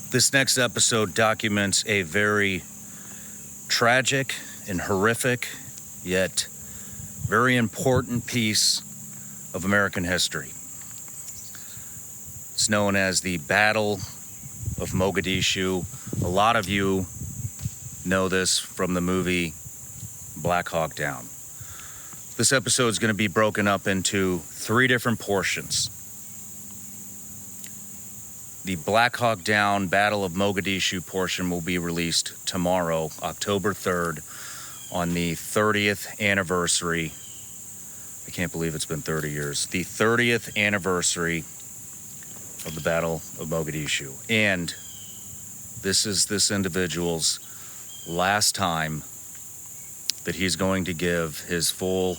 This next episode documents a very tragic and horrific, yet very important piece of American history. It's known as the Battle of Mogadishu. A lot of you know this from the movie Black Hawk Down. This episode is going to be broken up into 3 different portions. The Black Hawk Down Battle of Mogadishu portion will be released tomorrow, October 3rd, on the 30th anniversary. I can't believe it's been 30 years. The 30th anniversary of the Battle of Mogadishu. And this is this individual's last time that he's going to give his full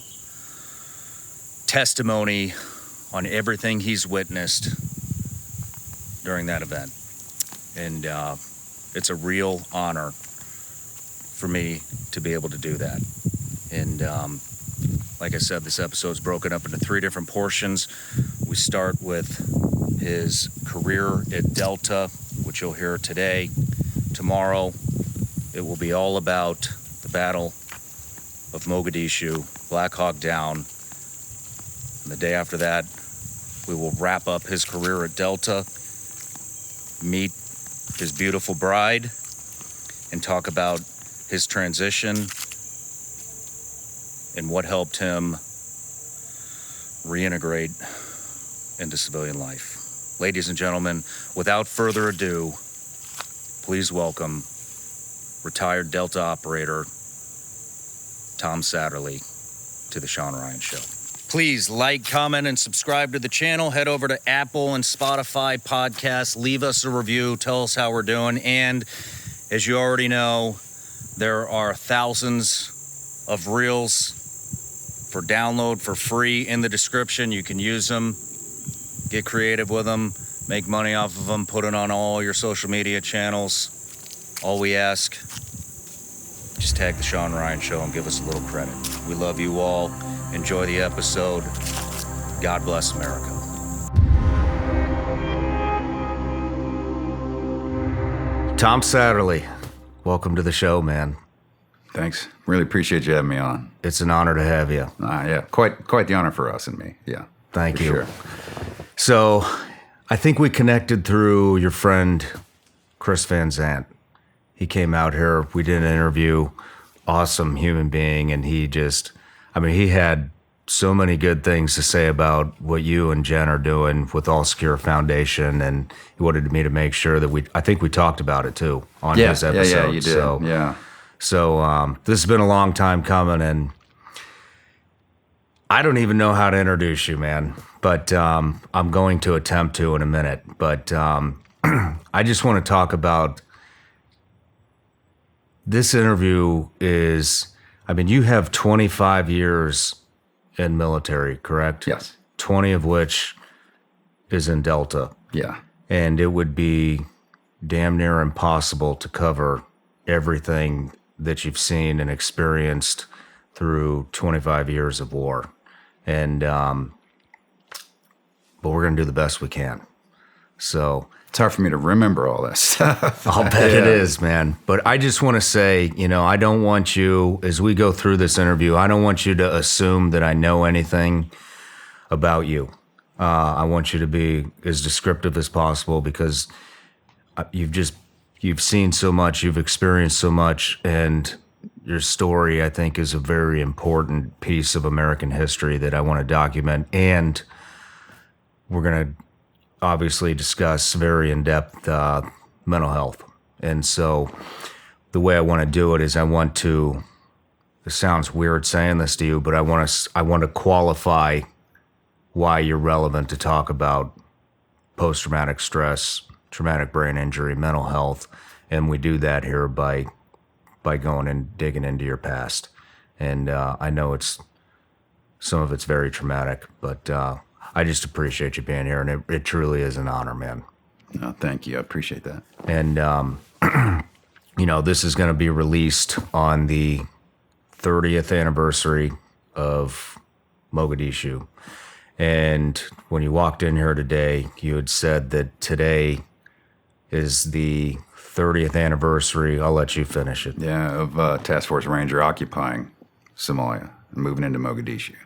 testimony on everything he's witnessed during that event. And it's a real honor for me to be able to do that. And like I said, this episode's broken up into 3 different portions. We start with his career at Delta, which you'll hear today. Tomorrow, it will be all about the Battle of Mogadishu, Black Hawk Down. And the day after that, we will wrap up his career at Delta, meet his beautiful bride, and talk about his transition and what helped him reintegrate into civilian life. Ladies and gentlemen, without further ado, please welcome retired Delta operator Tom Satterly to the Shawn Ryan Show. Please like, comment, and subscribe to the channel. Head over to Apple and Spotify podcasts. Leave us a review. Tell us how we're doing. And as you already know, there are thousands of reels for download for free in the description. You can use them, get creative with them, make money off of them, put it on all your social media channels. All we ask, just tag the Shawn Ryan Show and give us a little credit. We love you all. Enjoy the episode. God bless America. Tom Satterly, welcome to the show, man. Thanks. Really appreciate you having me on. It's an honor to have you. Yeah, quite the honor for us and me. Yeah. Thank you. Sure. So, I think we connected through your friend Chris Van Zandt. He came out here. We did an interview. Awesome human being, and he had so many good things to say about what you and Jen are doing with All Secure Foundation, and he wanted me to make sure that I think we talked about it too on his episode. Yeah, you did. So this has been a long time coming, and I don't even know how to introduce you, man, but I'm going to attempt to in a minute. But I just want to talk about this interview you have 25 years in military, correct? Yes. 20 of which is in Delta. Yeah. And it would be damn near impossible to cover everything that you've seen and experienced through 25 years of war. And, but we're going to do the best we can. So it's hard for me to remember all that stuff. I'll bet it is, man. But I just want to say, I don't want you, as we go through this interview, I don't want you to assume that I know anything about you. I want you to be as descriptive as possible because you've seen so much, you've experienced so much, and your story, I think, is a very important piece of American history that I want to document. And we're going to obviously discuss very in-depth mental health. And so the way I want to do it is it sounds weird saying this to you, but I want to qualify why you're relevant to talk about post-traumatic stress, traumatic brain injury, mental health. And we do that here by going and digging into your past. And I know some of it's very traumatic, but I just appreciate you being here, and it truly is an honor, man. No, thank you. I appreciate that. And, this is going to be released on the 30th anniversary of Mogadishu. And when you walked in here today, you had said that today is the 30th anniversary. I'll let you finish it. Yeah, of Task Force Ranger occupying Somalia and moving into Mogadishu.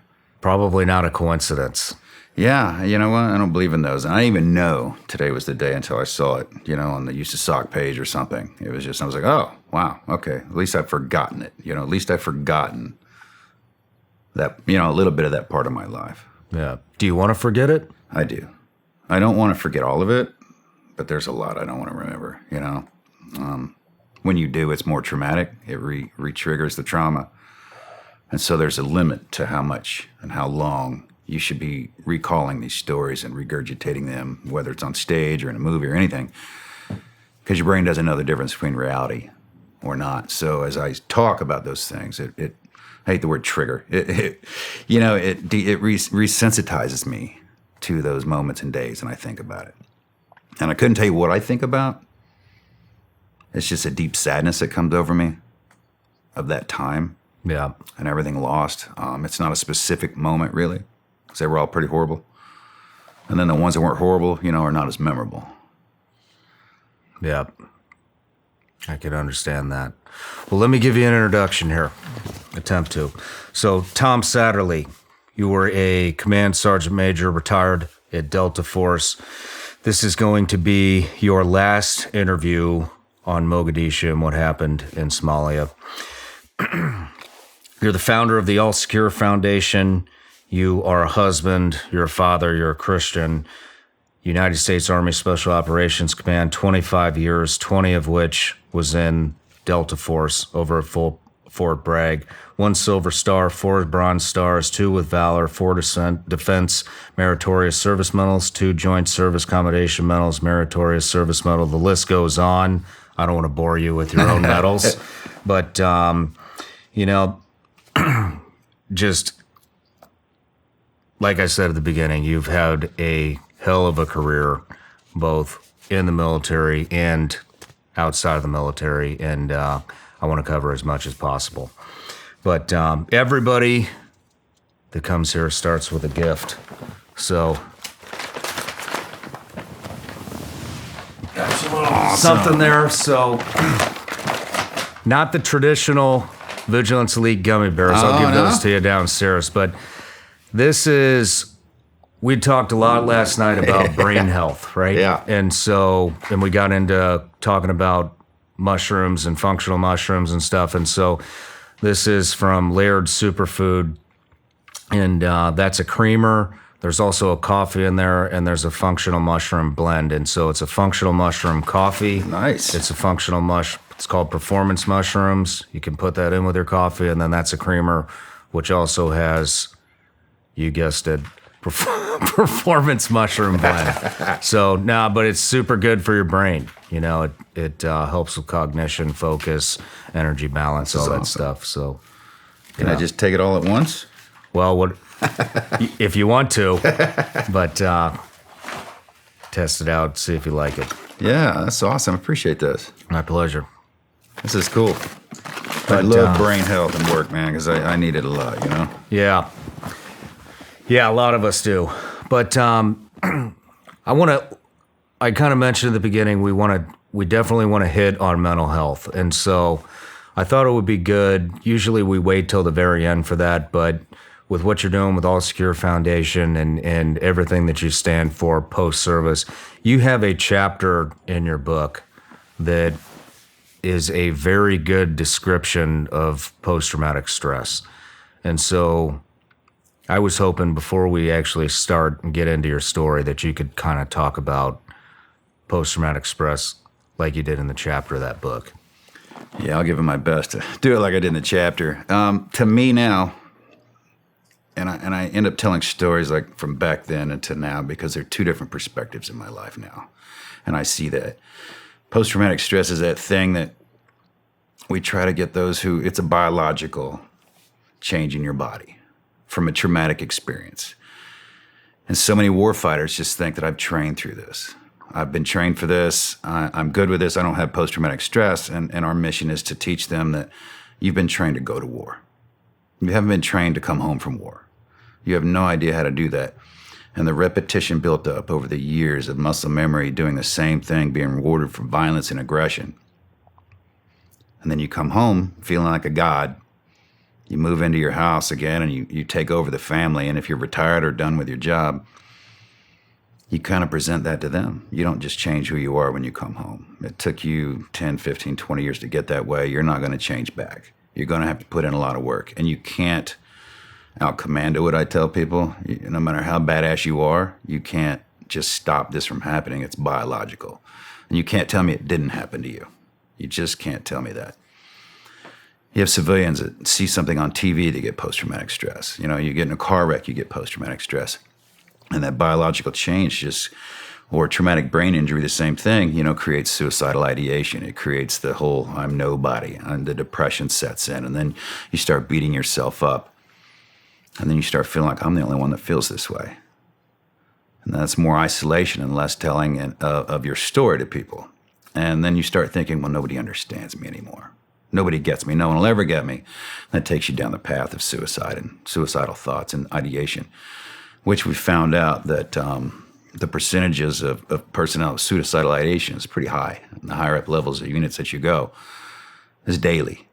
Probably not a coincidence. Yeah, you know what? I don't believe in those. I didn't even know today was the day until I saw it, on the Use of Sock page or something. It was just, I was like, oh, wow, okay. At least I've forgotten it. At least I've forgotten that, a little bit of that part of my life. Yeah. Do you want to forget it? I do. I don't want to forget all of it, but there's a lot I don't want to remember, When you do, it's more traumatic. It re-triggers the trauma. And so there's a limit to how much and how long you should be recalling these stories and regurgitating them, whether it's on stage or in a movie or anything, because your brain doesn't know the difference between reality or not. So as I talk about those things, I hate the word trigger. It resensitizes me to those moments and days, and I think about it. And I couldn't tell you what I think about. It's just a deep sadness that comes over me of that time. Yeah. And everything lost. It's not a specific moment, really, because they were all pretty horrible. And then the ones that weren't horrible, are not as memorable. Yeah. I can understand that. Well, let me give you an introduction here. Attempt to. So, Tom Satterly, you were a Command Sergeant Major, retired at Delta Force. This is going to be your last interview on Mogadishu and what happened in Somalia. You're the founder of the All Secure Foundation. You are a husband. You're a father. You're a Christian. United States Army Special Operations Command, 25 years, 20 of which was in Delta Force over at Fort Bragg. 1 Silver Star, 4 Bronze Stars, 2 with Valor, 4 Defense Meritorious Service Medals, 2 Joint Service Commendation Medals, Meritorious Service Medal. The list goes on. I don't want to bore you with your own medals, but, just like I said at the beginning, you've had a hell of a career, both in the military and outside of the military, and I want to cover as much as possible. But everybody that comes here starts with a gift. So, got a little something there. So, not the traditional Vigilance Elite gummy bears. I'll give those to you downstairs. But this is, we talked a lot last night about brain health, right? Yeah. And we got into talking about mushrooms and functional mushrooms and stuff. And so this is from Layered Superfood. And that's a creamer. There's also a coffee in there, and there's a functional mushroom blend. And so it's a functional mushroom coffee. Nice. It's a functional it's called Performance Mushrooms. You can put that in with your coffee, and then that's a creamer, which also has, you guessed it, Performance Mushroom blend. So, but it's super good for your brain. It helps with cognition, focus, energy balance, all that stuff. So, can I just take it all at once? Well, if you want to, but test it out, see if you like it. Yeah, that's awesome. I appreciate this. My pleasure. This is cool. I love brain health and work, man, because I need it a lot, Yeah. Yeah, a lot of us do. But I kind of mentioned at the beginning, we definitely want to hit on mental health. And so I thought it would be good. Usually we wait till the very end for that, but with what you're doing with All Secure Foundation and everything that you stand for post-service, you have a chapter in your book that is a very good description of post-traumatic stress. And so I was hoping before we actually start and get into your story that you could kind of talk about post-traumatic stress like you did in the chapter of that book. Yeah, I'll give it my best to do it like I did in the chapter. To me now, and I end up telling stories like from back then and to now because they're two different perspectives in my life now. And I see that. Post-traumatic stress is that thing that we try to get those who, it's a biological change in your body from a traumatic experience. And so many warfighters just think that I've trained through this. I've been trained for this. I'm good with this. I don't have post-traumatic stress. And our mission is to teach them that you've been trained to go to war. You haven't been trained to come home from war. You have no idea how to do that. And the repetition built up over the years of muscle memory doing the same thing, being rewarded for violence and aggression. And then you come home feeling like a god. You move into your house again and you take over the family. And if you're retired or done with your job, you kind of present that to them. You don't just change who you are when you come home. It took you 10, 15, 20 years to get that way. You're not going to change back. You're going to have to put in a lot of work. And you can't out-commando it, I tell people. No matter how badass you are, you can't just stop this from happening. It's biological. And you can't tell me it didn't happen to you. You just can't tell me that. You have civilians that see something on TV, they get post-traumatic stress. You get in a car wreck, you get post-traumatic stress. And that biological change or traumatic brain injury, the same thing, creates suicidal ideation. It creates the whole I'm nobody, and the depression sets in. And then you start beating yourself up. And then you start feeling like I'm the only one that feels this way. And that's more isolation and less telling of your story to people. And then you start thinking, well, nobody understands me anymore. Nobody gets me. No one will ever get me. That takes you down the path of suicide and suicidal thoughts and ideation, which we found out that the percentages of personnel with suicidal ideation is pretty high. And the higher up levels of units that you go is daily.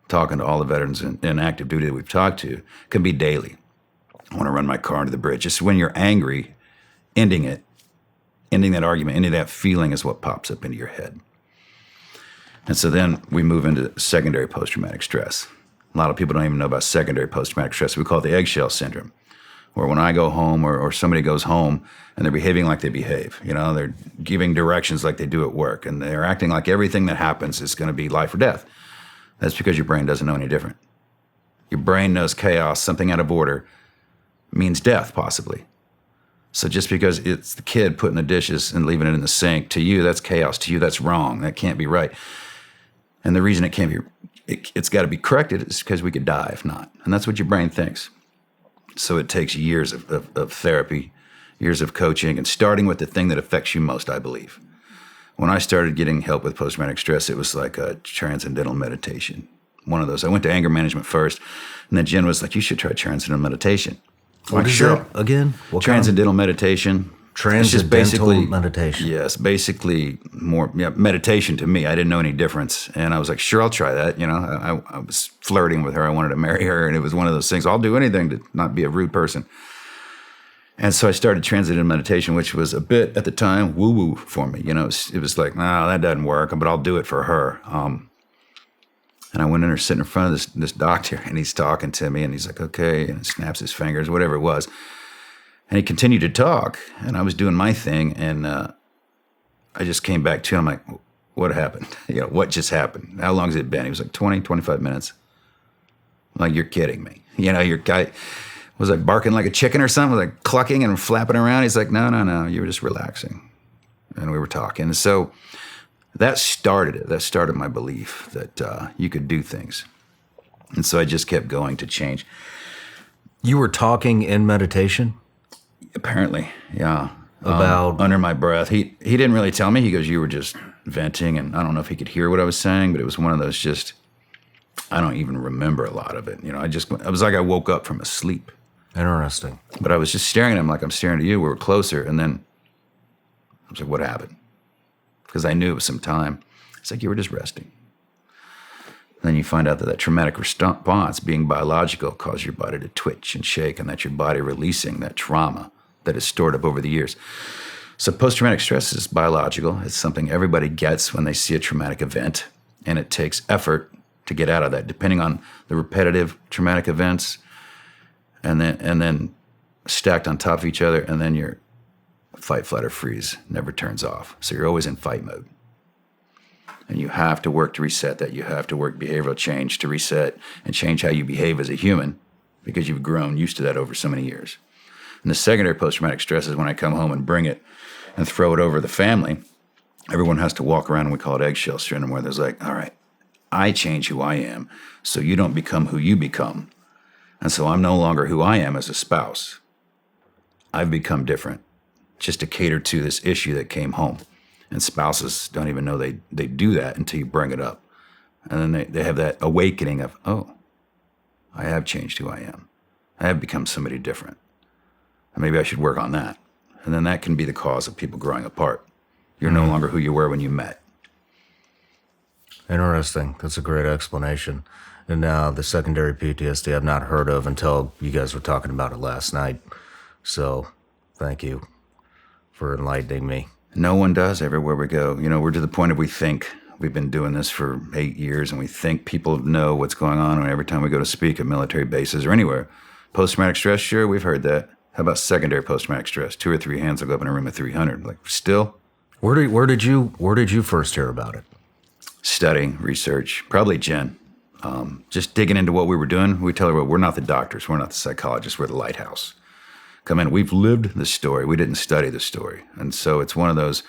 Talking to all the veterans in active duty that we've talked to, can be daily. I want to run my car into the bridge. Just when you're angry, ending that argument, ending that feeling is what pops up into your head. And so then we move into secondary post-traumatic stress. A lot of people don't even know about secondary post-traumatic stress. We call it the eggshell syndrome, where when I go home or somebody goes home and they're behaving like they behave, they're giving directions like they do at work, and they're acting like everything that happens is going to be life or death. That's because your brain doesn't know any different. Your brain knows chaos, something out of order, means death, possibly. So just because it's the kid putting the dishes and leaving it in the sink, to you, that's chaos. To you, that's wrong. That can't be right. And the reason it can't be, it's got to be corrected is because we could die if not. And that's what your brain thinks. So it takes years of therapy, years of coaching, and starting with the thing that affects you most, I believe. When I started getting help with post-traumatic stress, it was like a transcendental meditation. One of those. I went to anger management first, and then Jen was like, you should try transcendental meditation. What is that again? Transcendental meditation. Transcendental meditation. Yes, basically more meditation to me. I didn't know any difference. And I was like, sure, I'll try that. I was flirting with her. I wanted to marry her. And it was one of those things. I'll do anything to not be a rude person. And so I started transcendental meditation, which was a bit, at the time, woo-woo for me. It was like, no, that doesn't work, but I'll do it for her. And I went in there sitting in front of this doctor, and he's talking to me, and he's like, okay, and snaps his fingers, whatever it was. And he continued to talk, and I was doing my thing, and I just came back to him. I'm like, what happened? What just happened? How long has it been? He was like, 20, 25 minutes. I'm like, you're kidding me. Your guy was like barking like a chicken or something, like clucking and flapping around. He's like, no, you were just relaxing. And we were talking. So that started it. That started my belief that you could do things. And so I just kept going to change. You were talking in meditation? Apparently, yeah. About? Under my breath. He didn't really tell me. He goes, you were just venting, and I don't know if he could hear what I was saying, but it was one of those just, I don't even remember a lot of it. It was like I woke up from a sleep. Interesting. But I was just staring at him like I'm staring at you. We were closer, and then I was like, what happened? Because I knew it was some time. It's like you were just resting. Then you find out that traumatic response, being biological, causes your body to twitch and shake, and that's your body releasing that trauma that is stored up over the years. So post-traumatic stress is biological. It's something everybody gets when they see a traumatic event, and it takes effort to get out of that, depending on the repetitive traumatic events, and then stacked on top of each other, and then your fight, flight, or freeze never turns off. So you're always in fight mode. And you have to work to reset that. You have to work behavioral change to reset and change how you behave as a human, because you've grown used to that over so many years. And the secondary post-traumatic stress is when I come home and bring it and throw it over the family. Everyone has to walk around, and we call it eggshell syndrome, where there's like, all right, I change who I am so you don't become who you become. And so I'm no longer who I am as a spouse. I've become different just to cater to this issue that came home. And spouses don't even know they do that until you bring it up. And then they have that awakening of, oh, I have changed who I am. I have become somebody different. maybe I should work on that. And then that can be the cause of people growing apart. You're no longer who you were when you met. Interesting. That's a great explanation. And now the secondary PTSD I've not heard of until you guys were talking about it last night. So thank you for enlightening me. No one does everywhere we go. You know, we're to the point of we think. We've been doing this for 8 years, and we think people know what's going on every time we go to speak at military bases or anywhere. Post-traumatic stress, sure, we've heard that. How about secondary post-traumatic stress? 2 or 3 hands will go up in a room of 300. Like, still? Where did you first hear about it? Studying, research, probably Jen. Just digging into what we were doing. We tell her, well, we're not the doctors, we're not the psychologists, we're the lighthouse. Come in, we've lived the story, we didn't study the story. And so it's one of those,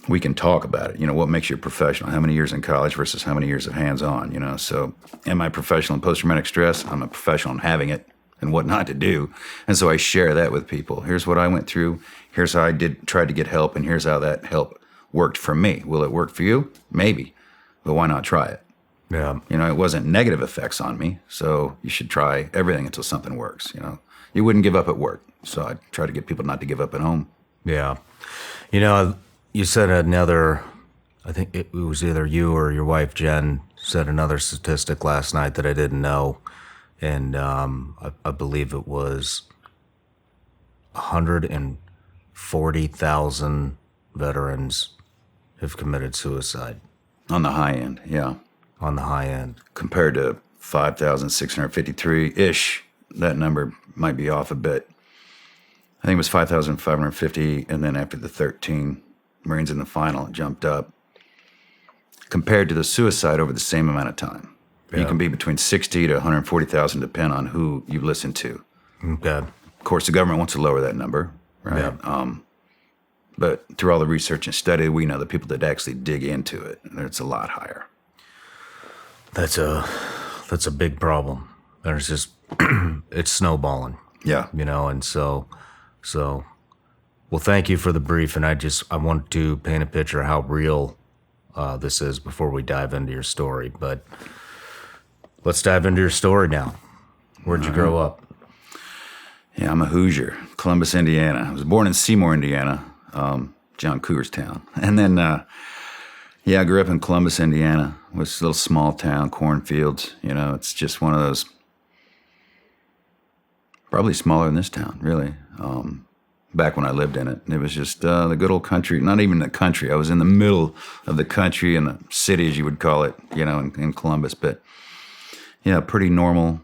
we can talk about it. You know, what makes you a professional? How many years in college versus how many years of hands-on, you know? So am I a professional in post-traumatic stress? I'm a professional in having it and what not to do. And so I share that with people. Here's what I went through. Here's how I tried to get help, and here's how that help worked for me. Will it work for you? Maybe, but why not try it? Yeah. You know, it wasn't negative effects on me, so you should try everything until something works, you know? You wouldn't give up at work, so I try to get people not to give up at home. Yeah. You know, you said another, I think it was either you or your wife, Jen, said another statistic last night that I didn't know, and I believe it was 140,000 veterans have committed suicide. On the high end, yeah. On the high end. Compared to 5,653-ish, that number might be off a bit. I think it was 5,550, and then after the 13 Marines in the final, it jumped up. Compared to the suicide over the same amount of time. Yeah. You can be between 60 to 140,000, depending on who you listen to. Okay. Of course, the government wants to lower that number, right? Yeah. But through all the research and study, we know the people that actually dig into it, it's a lot higher. That's a big problem. There's just it's snowballing. Yeah. You know, and so well, thank you for the brief, and I want to paint a picture of how real this is before we dive into your story. But let's dive into your story now. Where'd you grow up? Yeah, I'm a Hoosier, Columbus, Indiana. I was born in Seymour, Indiana, John Cougar's town. And then, I grew up in Columbus, Indiana. It was a little small town, cornfields. You know, it's just one of those, probably smaller than this town, really. Back when I lived in it. It was just the good old country, not even the country. I was in the middle of the country, in the city, as you would call it, you know, in Columbus. But, yeah, pretty normal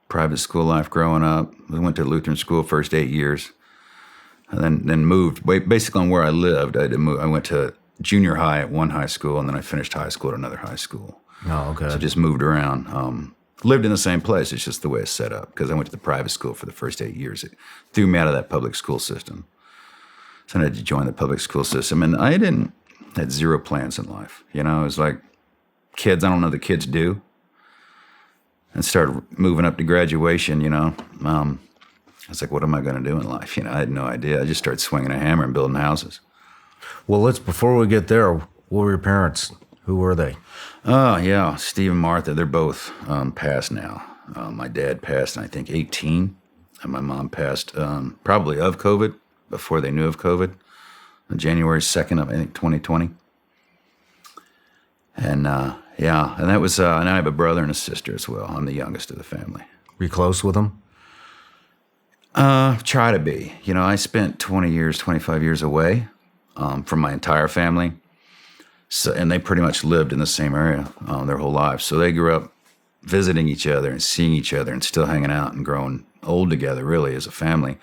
private school life growing up. We went to Lutheran school first 8 years, and then moved. Basically on where I lived, I went to junior high at one high school, and then I finished high school at another high school. Oh, okay. So I just moved around. Lived in the same place. It's just the way it's set up, because I went to the private school for the first 8 years. It threw me out of that public school system. So I had to join the public school system, and I had zero plans in life. You know, it was like kids, I don't know the kids do. And started moving up to graduation, you know. I was like, what am I going to do in life? You know, I had no idea. I just started swinging a hammer and building houses. Well, before we get there, what were your parents? Who were they? Oh, yeah, Steve and Martha, they're both passed now. My dad passed in, I think, 18, and my mom passed probably of COVID, before they knew of COVID, on January 2nd of, I think, 2020. And, and that was, and I have a brother and a sister as well. I'm the youngest of the family. Were you close with them? Try to be. You know, I spent 25 years away from my entire family. So, and they pretty much lived in the same area their whole lives. So they grew up visiting each other and seeing each other and still hanging out and growing old together, really, as a family.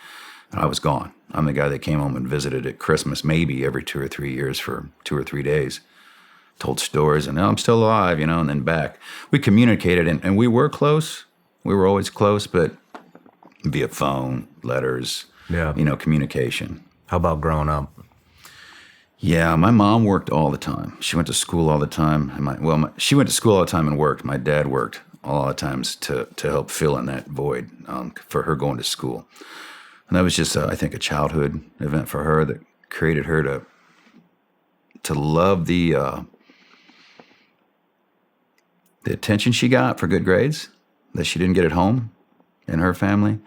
And I was gone. I'm the guy that came home and visited at Christmas, maybe every 2 or 3 years for 2 or 3 days. Told stories, and I'm still alive, you know, and then back. We communicated, and we were close. We were always close, but via phone, letters, you know, communication. How about growing up? Yeah, my mom worked all the time. She went to school all the time. She went to school all the time and worked. My dad worked all the times to help fill in that void for her going to school. And that was just, I think, a childhood event for her that created her to love the attention she got for good grades that she didn't get at home in her family.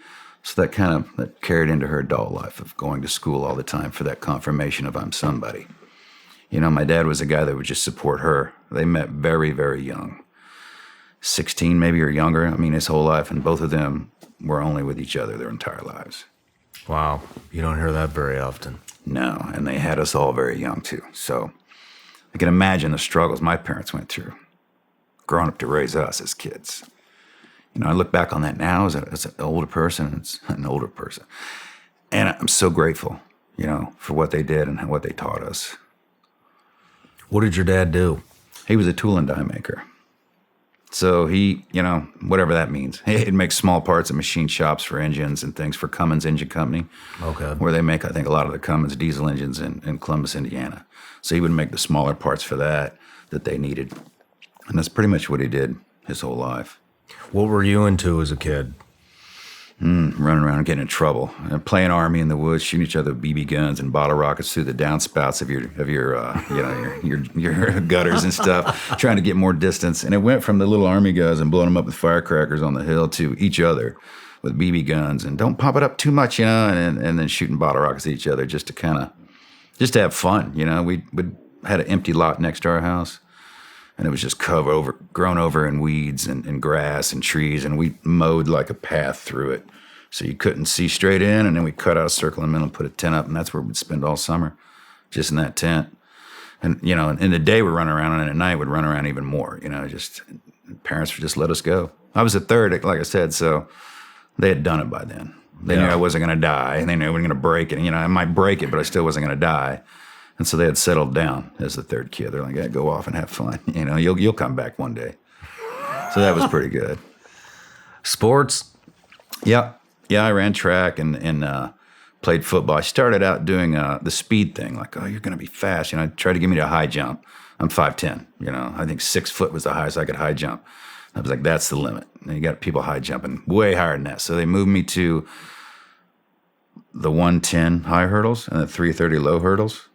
So that carried into her adult life of going to school all the time for that confirmation of I'm somebody. My dad was a guy that would just support her. They met very, very young, 16 maybe or younger. I mean, his whole life, and both of them were only with each other their entire lives. Wow, you don't hear that very often. No, and they had us all very young too. So I can imagine the struggles my parents went through growing up to raise us as kids. I look back on that now as an older person. It's an older person. And I'm so grateful, for what they did and what they taught us. What did your dad do? He was a tool and die maker. So he, whatever that means, he'd make small parts at machine shops for engines and things for Cummins Engine Company. Okay. Where they make, I think, a lot of the Cummins diesel engines in Columbus, Indiana. So he would make the smaller parts for that they needed. And that's pretty much what he did his whole life. What were you into as a kid? Running around and getting in trouble, and playing army in the woods, shooting each other with BB guns and bottle rockets through the downspouts of your gutters and stuff, trying to get more distance. And it went from the little army guys and blowing them up with firecrackers on the hill to each other with BB guns and don't pop it up too much, and then shooting bottle rockets at each other just to have fun. We had an empty lot next to our house. And it was just grown over in weeds and grass and trees, and we mowed like a path through it, so you couldn't see straight in. And then we cut out a circle in the middle and put a tent up, and that's where we'd spend all summer, just in that tent. And in the day we'd run around, and at night we'd run around even more. Just parents would just let us go. I was the third, like I said, so they had done it by then. They knew I wasn't going to die, and they knew I wasn't going to break it. I might break it, but I still wasn't going to die. And so they had settled down as the third kid. They're like, yeah, go off and have fun. You'll come back one day. So that was pretty good. Sports? Yeah. Yeah, I ran track and played football. I started out doing the speed thing, like, oh, you're going to be fast. Tried to get me to a high jump. I'm 5'10". I think 6 foot was the highest I could high jump. I was like, that's the limit. And you got people high jumping way higher than that. So they moved me to the 110 high hurdles and the 330 low hurdles.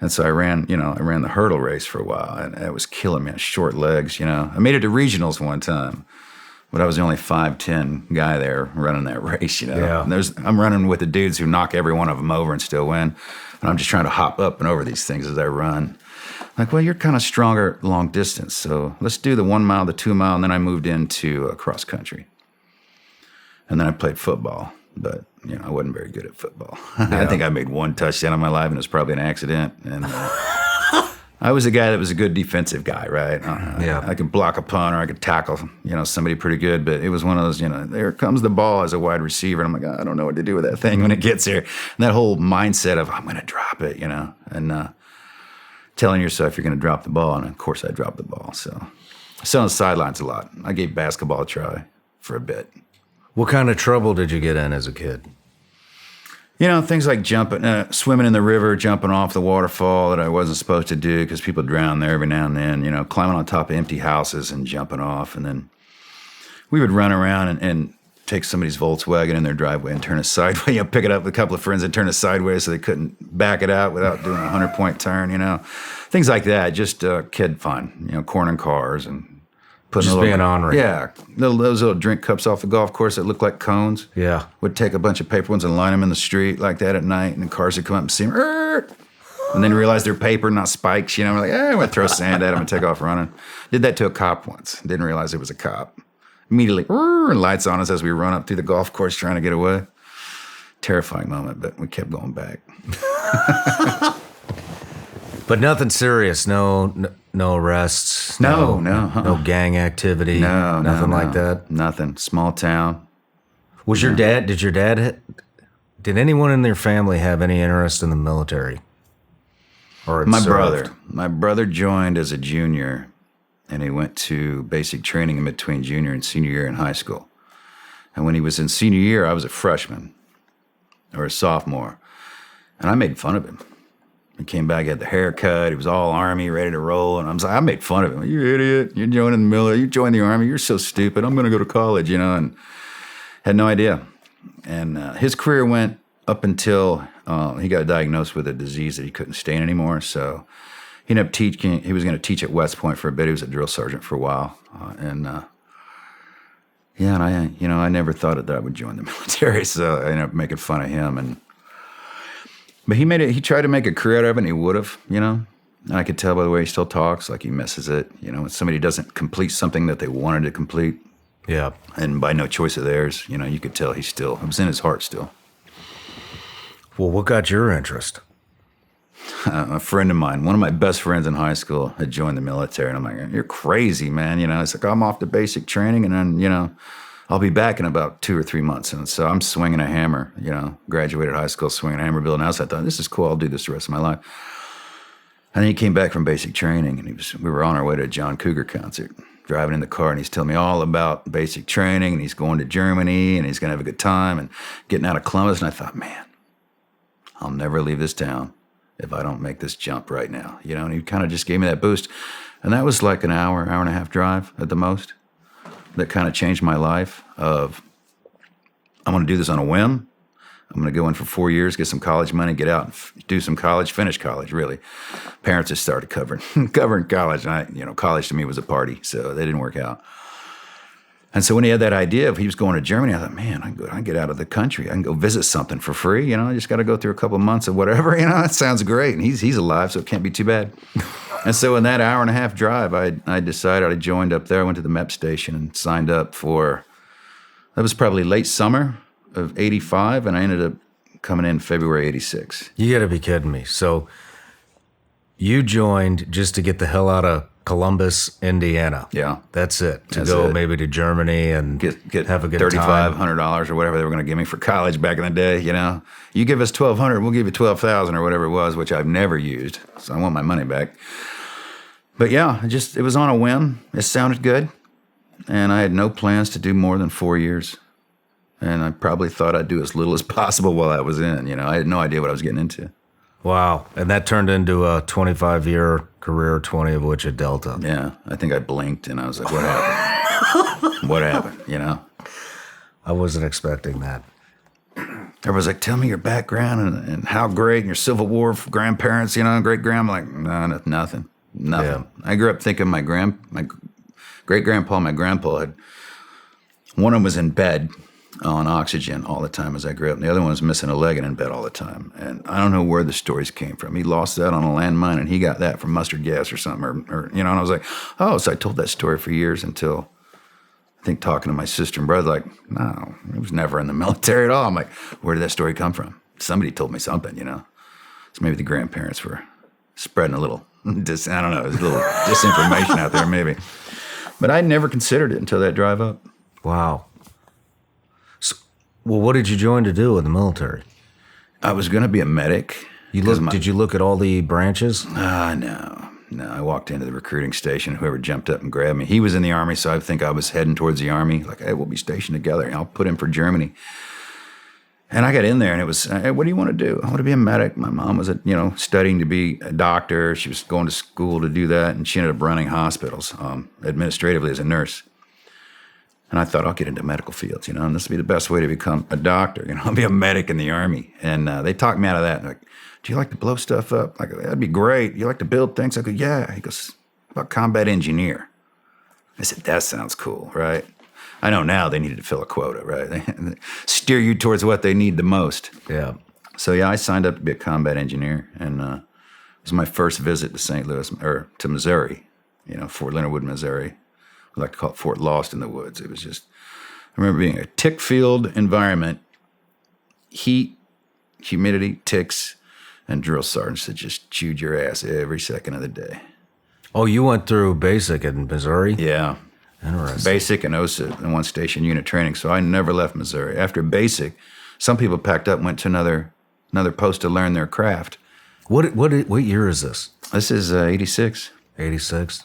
And so I ran the hurdle race for a while, and it was killing me. I had short legs, I made it to regionals one time, but I was the only 5'10" guy there running that race, Yeah. And I'm running with the dudes who knock every one of them over and still win, and I'm just trying to hop up and over these things as I run. Like, well, you're kind of stronger long distance, so let's do the 1 mile, the 2 mile, and then I moved into cross country. And then I played football. But, I wasn't very good at football. Yeah. I think I made one touchdown in my life, and it was probably an accident. And I was a guy that was a good defensive guy, right? I could block a punt or I could tackle, somebody pretty good. But it was one of those, there comes the ball as a wide receiver. And I'm like, I don't know what to do with that thing when it gets here. And that whole mindset of, I'm going to drop it, and telling yourself you're going to drop the ball. And, of course, I dropped the ball. So I sat on the sidelines a lot. I gave basketball a try for a bit. What kind of trouble did you get in as a kid? Things like jumping, swimming in the river, jumping off the waterfall that I wasn't supposed to do because people drown there every now and then, climbing on top of empty houses and jumping off. And then we would run around and take somebody's Volkswagen in their driveway and turn it sideways, pick it up with a couple of friends and turn it sideways so they couldn't back it out without doing a 100-point turn, things like that. Just kid fun, cornering cars and just being ornery. Yeah. Those little drink cups off the golf course that look like cones. Yeah. Would take a bunch of paper ones and line them in the street like that at night, and the cars would come up and see them. And then realize they're paper, not spikes. We're like, I'm going to throw sand at them and take off running. Did that to a cop once. Didn't realize it was a cop. Immediately, and lights on us as we run up through the golf course trying to get away. Terrifying moment, but we kept going back. But nothing serious, no arrests, no gang activity, nothing like that. Nothing. Small town. Did anyone in their family have any interest in the military? Or my brother joined as a junior, and he went to basic training in between junior and senior year in high school. And when he was in senior year, I was a freshman or a sophomore, and I made fun of him. He came back, he had the haircut, he was all Army, ready to roll, and I made fun of him. You idiot, you're joining the military, you joined the Army, you're so stupid, I'm going to go to college, and had no idea. And his career went up until he got diagnosed with a disease that he couldn't stay in anymore, so he ended up teaching. He was going to teach at West Point for a bit. He was a drill sergeant for a while, and Yeah, and I never thought that I would join the military, so I ended up making fun of him. But he tried to make a career out of it, and he would have, And I could tell by the way he still talks, like he misses it. When somebody doesn't complete something that they wanted to complete, Yeah. and by no choice of theirs, you could tell it was in his heart still. Well, what got your interest? A friend of mine, one of my best friends in high school, had joined the military, and I'm like, "You're crazy, man!" It's like I'm off to basic training, and then I'll be back in about 2 or 3 months, and so I'm swinging a hammer. Graduated high school swinging a hammer, building a house. I thought, this is cool. I'll do this the rest of my life. And then he came back from basic training, and we were on our way to a John Cougar concert, driving in the car, and he's telling me all about basic training, and he's going to Germany, and he's going to have a good time, and getting out of Columbus. And I thought, man, I'll never leave this town if I don't make this jump right now. And he kind of just gave me that boost. And that was like an hour and a half drive at the most. That kind of changed my life of, I'm going to do this on a whim. I'm going to go in for 4 years, get some college money, get out and do some college, finish college, really. Parents just started covering college. And college to me was a party, so they didn't work out. And so when he had that idea of he was going to Germany, I thought, man, I can get out of the country. I can go visit something for free. I just got to go through a couple of months of whatever. That sounds great. And he's alive, so it can't be too bad. And so in that hour and a half drive, I decided I joined up there. I went to the MEP station and signed up that was probably late summer of 85, and I ended up coming in February 86. You got to be kidding me. So you joined just to get the hell out of Columbus, Indiana. Yeah. That's it. That's go it. maybe to Germany and Get have a good time. $3,500 or whatever they were going to give me for college back in the day. You give us $1,200, we'll give you $12,000 or whatever it was, which I've never used. So I want my money back. But yeah, it was on a whim. It sounded good. And I had no plans to do more than 4 years. And I probably thought I'd do as little as possible while I was in. I had no idea what I was getting into. Wow. And that turned into a 25-year career, 20 of which at Delta. Yeah. I think I blinked and I was like, what happened? What happened, I wasn't expecting that. Everyone's like, tell me your background and how great, and your Civil War grandparents, great-grand. I'm like, no, nothing. Yeah. I grew up thinking my great-grandpa and my grandpa one of them was in bed on oxygen all the time as I grew up, and the other one was missing a leg and in bed all the time. And I don't know where the stories came from. He lost that on a landmine, and he got that from mustard gas or something, or and I was like, oh, so I told that story for years until I think talking to my sister and brother, like, no, he was never in the military at all. I'm like, where did that story come from? Somebody told me something, So maybe the grandparents were spreading a little, I don't know, there's a little disinformation out there maybe. But I never considered it until that drive up. Wow. So, well, what did you join to do in the military? I was going to be a medic. Did you look at all the branches? No. I walked into the recruiting station. Whoever jumped up and grabbed me, he was in the Army, so I think I was heading towards the Army. Like, hey, we'll be stationed together. I'll put in for Germany. And I got in there, and it was, hey, what do you want to do? I want to be a medic. My mom was, studying to be a doctor. She was going to school to do that, and she ended up running hospitals administratively as a nurse. And I thought, I'll get into medical fields, and this will be the best way to become a doctor. I'll be a medic in the Army. And they talked me out of that. Like, do you like to blow stuff up? Like, that'd be great. You like to build things? I go, yeah. He goes, how about combat engineer? I said, that sounds cool, right? I know now they needed to fill a quota, right? They steer you towards what they need the most. Yeah. So, yeah, I signed up to be a combat engineer. And it was my first visit to St. Louis, or to Missouri, Fort Leonard Wood, Missouri. I like to call it Fort Lost in the Woods. It was just, I remember being a tick-filled environment, heat, humidity, ticks, and drill sergeants that just chewed your ass every second of the day. Oh, you went through basic in Missouri? Yeah. Interesting. Basic and OSA and one station unit training, so I never left Missouri. After basic, some people packed up and went to another post to learn their craft. What year is this? This is 86. 86?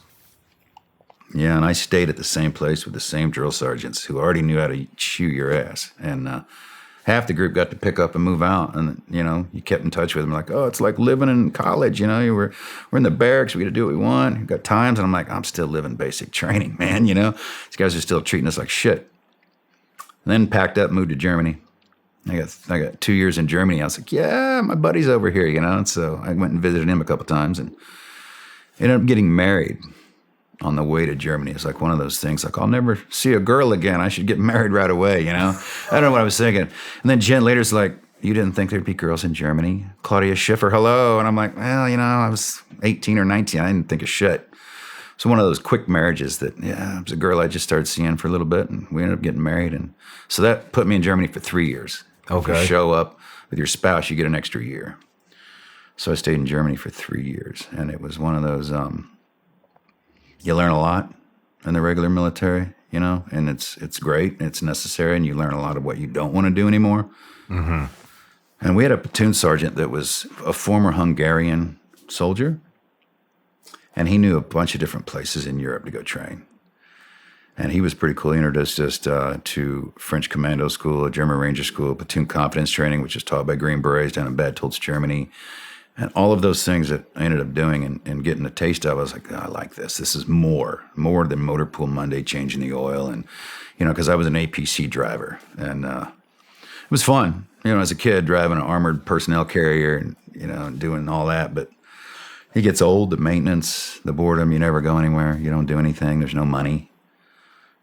Yeah, and I stayed at the same place with the same drill sergeants who already knew how to chew your ass. And half the group got to pick up and move out. And, you kept in touch with them like, oh, it's like living in college. We're in the barracks. We got to do what we want. We've got times. And I'm like, I'm still living basic training, man. These guys are still treating us like shit. And then packed up, moved to Germany. I got 2 years in Germany. I was like, yeah, my buddy's over here, And so I went and visited him a couple times and ended up getting married on the way to Germany. It's like one of those things like, I'll never see a girl again. I should get married right away, you know? I don't know what I was thinking. And then Jen later's like, you didn't think there'd be girls in Germany? Claudia Schiffer, hello. And I'm like, well, you know, I was 18 or 19. I didn't think of shit. So one of those quick marriages that, yeah, it was a girl I just started seeing for a little bit, and we ended up getting married. And so that put me in Germany for 3 years. Okay. If you show up with your spouse, you get an extra year. So I stayed in Germany for 3 years, and it was one of those, you learn a lot in the regular military, you know, and it's great, it's necessary, and you learn a lot of what you don't want to do anymore. Mm-hmm. And we had a platoon sergeant that was a former Hungarian soldier, and he knew a bunch of different places in Europe to go train. And he was pretty cool. He introduced us to French Commando School, a German Ranger School, platoon confidence training, which is taught by Green Berets down in Bad Tolz, Germany. And all of those things that I ended up doing and getting a taste of, I was like, oh, I like this. This is more than Motor Pool Monday, changing the oil. And, you know, because I was an APC driver. And it was fun, you know, as a kid, driving an armored personnel carrier and, you know, and doing all that. But it gets old, the maintenance, the boredom. You never go anywhere. You don't do anything. There's no money.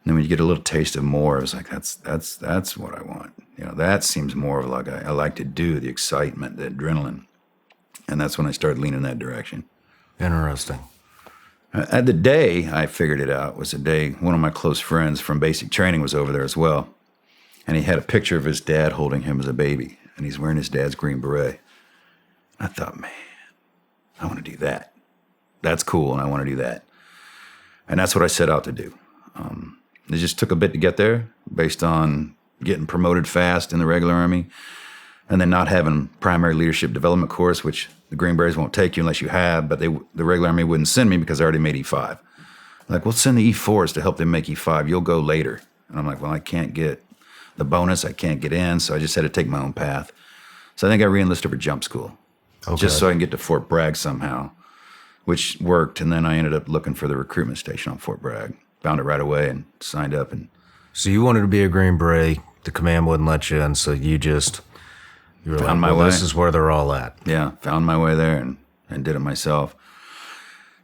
And then when you get a little taste of more, it was like, that's what I want. You know, that seems more of like I like to do, the excitement, the adrenaline. And that's when I started leaning in that direction. Interesting. At the day I figured it out was the day one of my close friends from basic training was over there as well. And he had a picture of his dad holding him as a baby. And he's wearing his dad's Green Beret. I thought, man, I want to do that. That's cool, and I want to do that. And that's what I set out to do. It just took a bit to get there based on getting promoted fast in the regular Army and then not having primary leadership development course, which the Green Berets won't take you unless you have, but the regular Army wouldn't send me because I already made E5. Like, we'll send the E4s to help them make E5. You'll go later. And I'm like, well, I can't get the bonus. I can't get in, so I just had to take my own path. So I think I re-enlisted for jump school. Okay. Just so I can get to Fort Bragg somehow, which worked. And then I ended up looking for the recruitment station on Fort Bragg. Found it right away and signed up. And so you wanted to be a Green Beret. The command wouldn't let you in, so you were found like, my way. This is where they're all at. Yeah, found my way there and did it myself.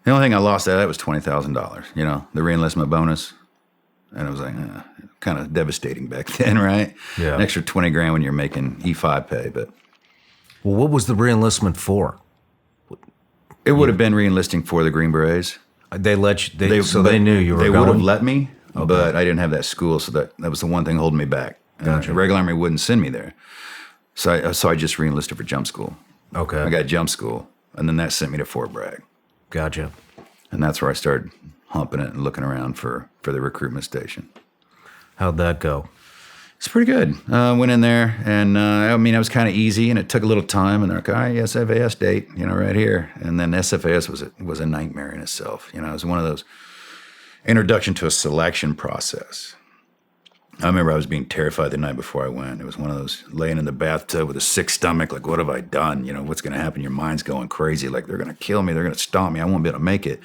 The only thing I lost out of that was $20,000, you know, the re-enlistment bonus. And it was like, kind of devastating back then, right? Yeah. An extra 20 grand when you're making E5 pay, but. Well, what was the re-enlistment for? It would have been re-enlisting for the Green Berets. They let you, they knew you were They going? would have let me, okay. But I didn't have that school, so that was the one thing holding me back. Gotcha. The regular Army wouldn't send me there. So I just re-enlisted for jump school. Okay. I got jump school, and then that sent me to Fort Bragg. Gotcha. And that's where I started humping it and looking around for the recruitment station. How'd that go? It's pretty good. Went in there, and I mean, it was kind of easy, and it took a little time. And they're like, all right, SFAS date, you know, right here. And then SFAS was a nightmare in itself. You know, it was one of those introduction to a selection process. I remember I was being terrified the night before I went. It was one of those laying in the bathtub with a sick stomach, like, what have I done? You know, what's going to happen? Your mind's going crazy. Like, they're going to kill me. They're going to stomp me. I won't be able to make it.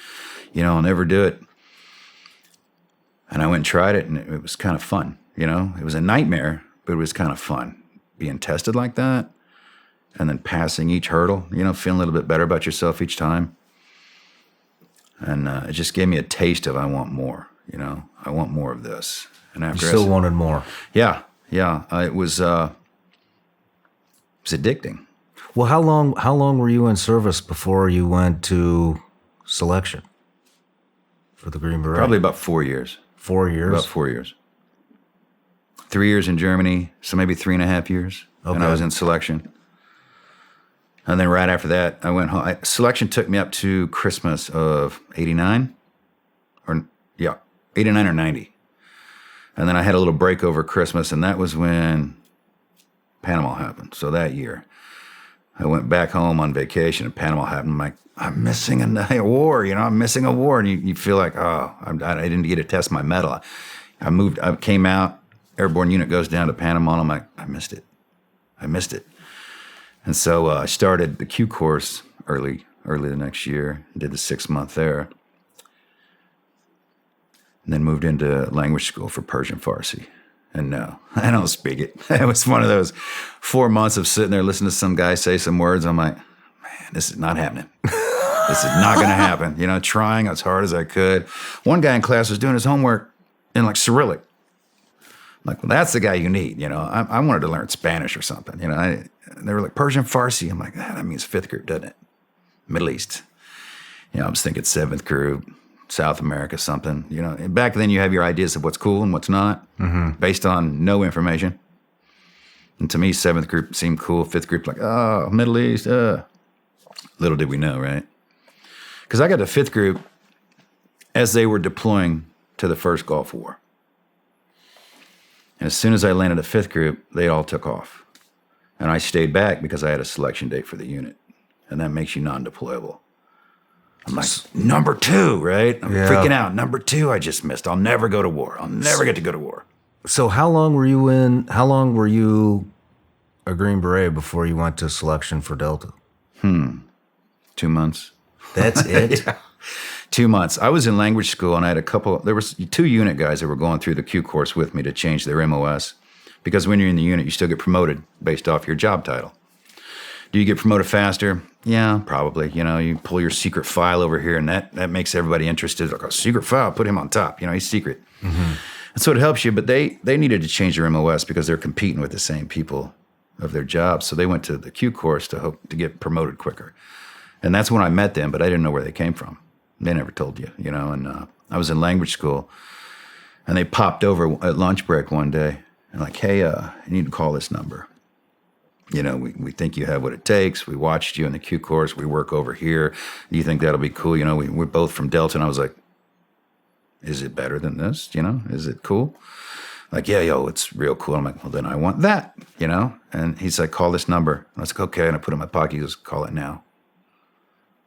You know, I'll never do it. And I went and tried it, and it was kind of fun. You know, it was a nightmare, but it was kind of fun being tested like that and then passing each hurdle, you know, feeling a little bit better about yourself each time. And it just gave me a taste of I want more, you know, I want more of this. And after you still wanted more. Yeah. It was addicting. Well, how long were you in service before you went to selection for the Green Beret? Probably about 4 years. 4 years? About 4 years. 3 years in Germany, so maybe 3.5 years. Okay. And I was in selection. And then right after that, I went home. Selection took me up to Christmas of 89. 89 or 90. And then I had a little break over Christmas, and that was when Panama happened. So that year, I went back home on vacation, and Panama happened. I'm like, I'm missing a war, you know, I'm missing a war. And you feel like, oh, I didn't get to test my mettle. I came out, airborne unit goes down to Panama, and I'm like, I missed it. And so I started the Q course early the next year, did the 6 month there. And then moved into language school for Persian Farsi. And no, I don't speak it. It was one of those 4 months of sitting there listening to some guy say some words. I'm like, man, this is not happening. This is not going to happen. You know, trying as hard as I could. One guy in class was doing his homework in like Cyrillic. I'm like, well, that's the guy you need. You know, I wanted to learn Spanish or something. You know, they were like Persian, Farsi. I'm like, that means fifth group, doesn't it? Middle East. You know, I was thinking seventh group, South America, something. You know, and back then you have your ideas of what's cool and what's not, based on no information. And to me, seventh group seemed cool. Fifth group, like, oh, Middle East. Little did we know, right? Because I got to fifth group as they were deploying to the first Gulf War. And as soon as I landed at fifth group, they all took off. And I stayed back because I had a selection date for the unit. And that makes you non-deployable. I'm like, number 2, right? I'm freaking out. Number 2 I just missed. I'll never go to war. I'll never get to go to war. So how long were you a Green Beret before you went to selection for Delta? 2 months. That's it? Yeah. 2 months. I was in language school, and I had there was 2 unit guys that were going through the Q course with me to change their MOS. Because when you're in the unit, you still get promoted based off your job title. Do you get promoted faster? Yeah, probably. You know, you pull your secret file over here, and that makes everybody interested. Like, a secret file, put him on top. You know, he's secret. And so it helps you, but they needed to change their MOS because they're competing with the same people of their jobs. So they went to the Q course to hope to get promoted quicker. And that's when I met them, but I didn't know where they came from. They never told you, you know. And I was in language school, and they popped over at lunch break one day and like, hey, you need to call this number. You know, we think you have what it takes. We watched you in the Q course. We work over here. Do you think that'll be cool? You know, we're both from Delta. And I was like, is it better than this? You know, is it cool? Like, yeah, yo, it's real cool. I'm like, well, then I want that, you know? And he's like, call this number. And I was like, okay. And I put it in my pocket. He goes, call it now.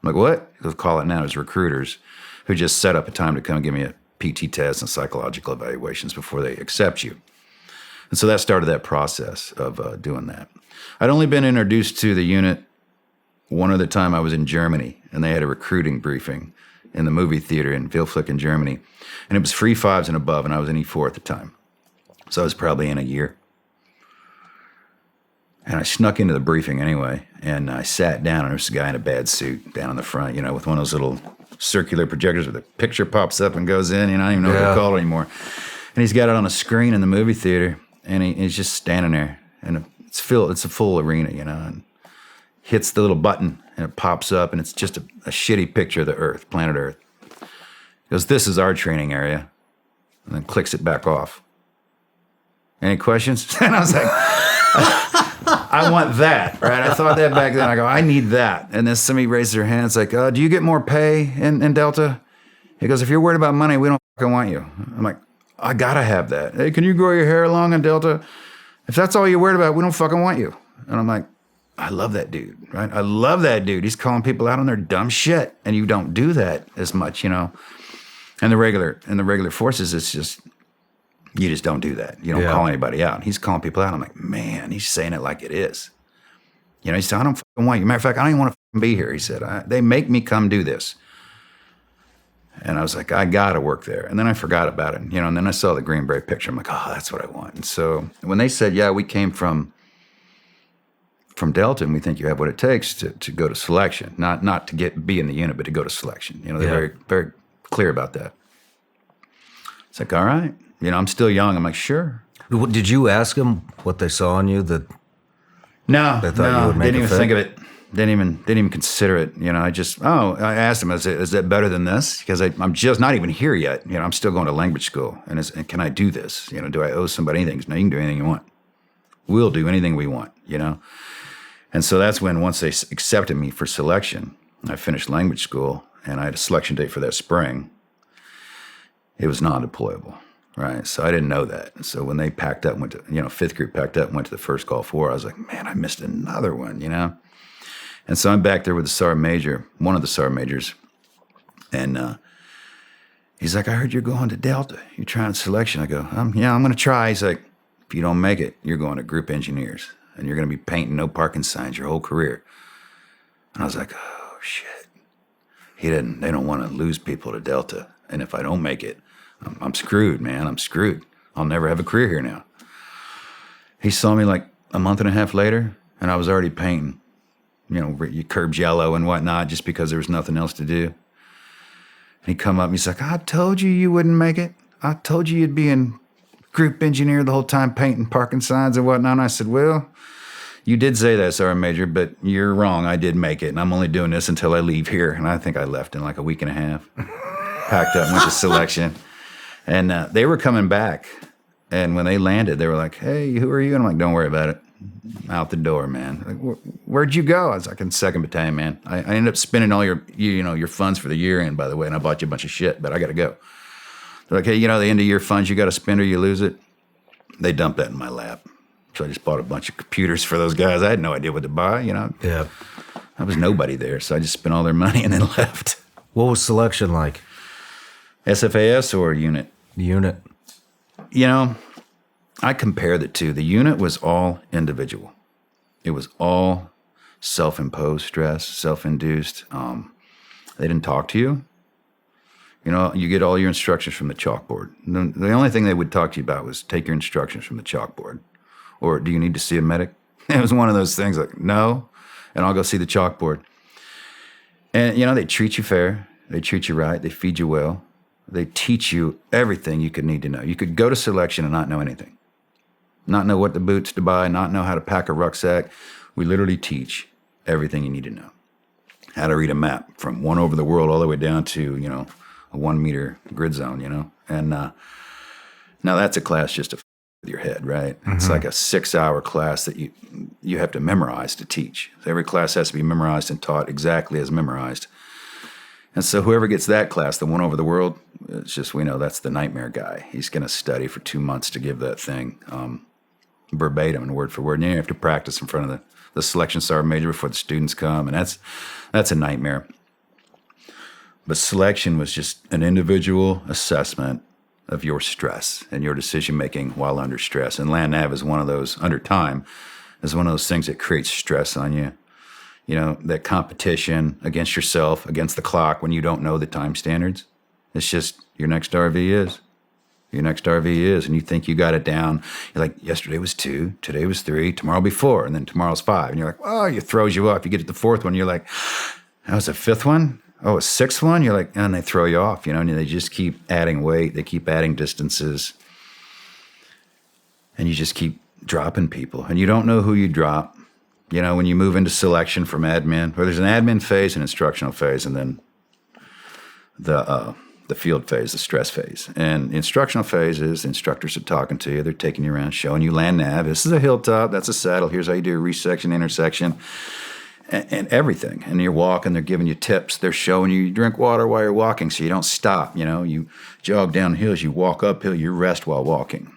I'm like, what? He goes, call it now. It's recruiters who just set up a time to come give me a PT test and psychological evaluations before they accept you. And so that started that process of doing that. I'd only been introduced to the unit one other time. I was in Germany, and they had a recruiting briefing in the movie theater in Vilflick in Germany. And it was free 5s and above, and I was in E4 at the time. So I was probably in a year. And I snuck into the briefing anyway, and I sat down, and there was a guy in a bad suit down in the front, you know, with one of those little circular projectors where the picture pops up and goes in. You know, I don't even know what they're called anymore. And he's got it on a screen in the movie theater, and he's just standing there. And it's a full arena, you know, and hits the little button, and it pops up, and it's just a shitty picture of the Earth, planet Earth. He goes, this is our training area, and then clicks it back off. Any questions? And I was like, I want that, right? I thought that back then. I go, I need that. And then somebody raises their hand. It's like, do you get more pay in Delta? He goes, if you're worried about money, we don't fucking want you. I'm like, I gotta have that. Hey, can you grow your hair long in Delta? If that's all you're worried about, we don't fucking want you. And I'm like, I love that dude, right? I love that dude. He's calling people out on their dumb shit. And you don't do that as much, you know? And the regular forces, it's just, you just don't do that. You don't call anybody out. He's calling people out. I'm like, man, he's saying it like it is. You know, he said, I don't fucking want you. Matter of fact, I don't even want to be here. He said, they make me come do this. And I was like, I got to work there. And then I forgot about it, you know, and then I saw the Green Beret picture. I'm like, oh, that's what I want. And so when they said, yeah, we came from Delta, and we think you have what it takes to go to selection, not to be in the unit, but to go to selection. You know, they're very, very clear about that. It's like, all right. You know, I'm still young. I'm like, sure. Did you ask them what they saw in you that No, they thought you would make didn't a even fit? think of it. Didn't even consider it. You know, I asked him, is that better than this? Because I'm just not even here yet. You know, I'm still going to language school. And can I do this? You know, do I owe somebody anything? No, you can do anything you want. We'll do anything we want, you know? And so that's when, once they accepted me for selection, I finished language school, and I had a selection date for that spring. It was non-deployable, right? So I didn't know that. And so when they packed up, went to, you know, fifth group packed up, went to the first Gulf War, I was like, man, I missed another one, you know? And so I'm back there with the Sergeant Major, one of the Sergeant Majors, and he's like, I heard you're going to Delta. You're trying selection. I go, yeah, I'm going to try. He's like, if you don't make it, you're going to group engineers, and you're going to be painting no parking signs your whole career. And I was like, oh, shit. They don't want to lose people to Delta. And if I don't make it, I'm screwed, man. I'm screwed. I'll never have a career here now. He saw me like a month and a half later, and I was already painting you curbed yellow and whatnot just because there was nothing else to do. And he'd come up and he's like, I told you wouldn't make it. I told you you'd be in group engineer the whole time painting parking signs and whatnot. And I said, well, you did say that, Sergeant Major, but you're wrong. I did make it, and I'm only doing this until I leave here. And I think I left in like a week and a half. Packed up, went to selection. And they were coming back. And when they landed, they were like, hey, who are you? And I'm like, don't worry about it. Out the door, man. Like, where'd you go? I was like, in 2nd Battalion, man. I ended up spending all your funds for the year end, by the way, and I bought you a bunch of shit, but I got to go. They're like, hey, the end of year funds, you got to spend or you lose it. They dumped that in my lap. So I just bought a bunch of computers for those guys. I had no idea what to buy, Yeah. I was nobody there, so I just spent all their money and then left. What was selection like? SFAS or unit? The unit. I compare the two. The unit was all individual. It was all self-imposed stress, self-induced. They didn't talk to you. You get all your instructions from the chalkboard. The only thing they would talk to you about was take your instructions from the chalkboard. Or do you need to see a medic? It was one of those things like, no, and I'll go see the chalkboard. And, they treat you fair. They treat you right. They feed you well. They teach you everything you could need to know. You could go to selection and not know anything. Not know what the boots to buy, not know how to pack a rucksack. We literally teach everything you need to know. How to read a map from one over the world all the way down to, a 1 meter grid zone, And now that's a class just to with your head, right? Mm-hmm. It's like a 6-hour class that you have to memorize to teach. So every class has to be memorized and taught exactly as memorized. And so whoever gets that class, the one over the world, it's just, we know that's the nightmare guy. He's going to study for 2 months to give that thing verbatim and word for word. And you have to practice in front of the selection sergeant major before the students come. And that's a nightmare. But selection was just an individual assessment of your stress and your decision-making while under stress. And land nav is one of those, under time, is one of those things that creates stress on you. That competition against yourself, against the clock when you don't know the time standards. It's just your next RV is. Your next RV is, and you think you got it down. You're like, yesterday was 2, today was 3, tomorrow will be 4, and then tomorrow's 5. And you're like, oh, it throws you off. You get to the 4th one, you're like, that was a 5th one? Oh, a 6th one? You're like, and they throw you off, and they just keep adding weight. They keep adding distances. And you just keep dropping people. And you don't know who you drop. When you move into selection from admin, or there's an admin phase, an instructional phase, and then the field phase, the stress phase. And the instructional phase is the instructors are talking to you. They're taking you around, showing you land nav. This is a hilltop. That's a saddle. Here's how you do a resection, intersection. And everything. And you're walking, they're giving you tips. They're showing you drink water while you're walking so you don't stop. You jog down hills, you walk uphill, you rest while walking.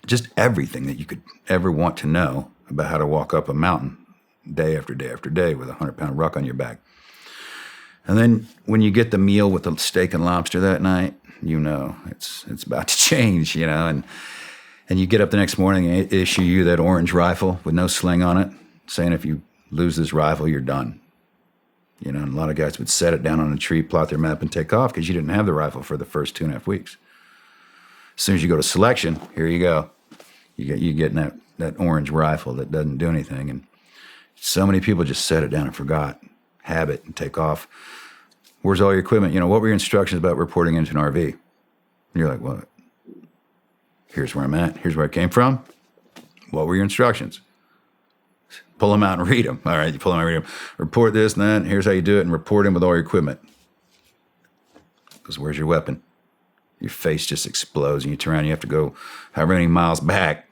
Just everything that you could ever want to know about how to walk up a mountain day after day after day with a 100-pound ruck on your back. And then when you get the meal with the steak and lobster that night, it's about to change, and you get up the next morning and they issue you that orange rifle with no sling on it, saying if you lose this rifle, you're done. And a lot of guys would set it down on a tree, plot their map, and take off because you didn't have the rifle for the first 2.5 weeks. As soon as you go to selection, here you go. You get that orange rifle that doesn't do anything. And so many people just set it down and forgot, have it, and take off. Where's all your equipment? What were your instructions about reporting into an RV? And you're like, what? Here's where I'm at. Here's where I came from. What were your instructions? Pull them out and read them. All right, you pull them out and read them. Report this and that. Here's how you do it, and report them with all your equipment. Because where's your weapon? Your face just explodes, and you turn around. You have to go however many miles back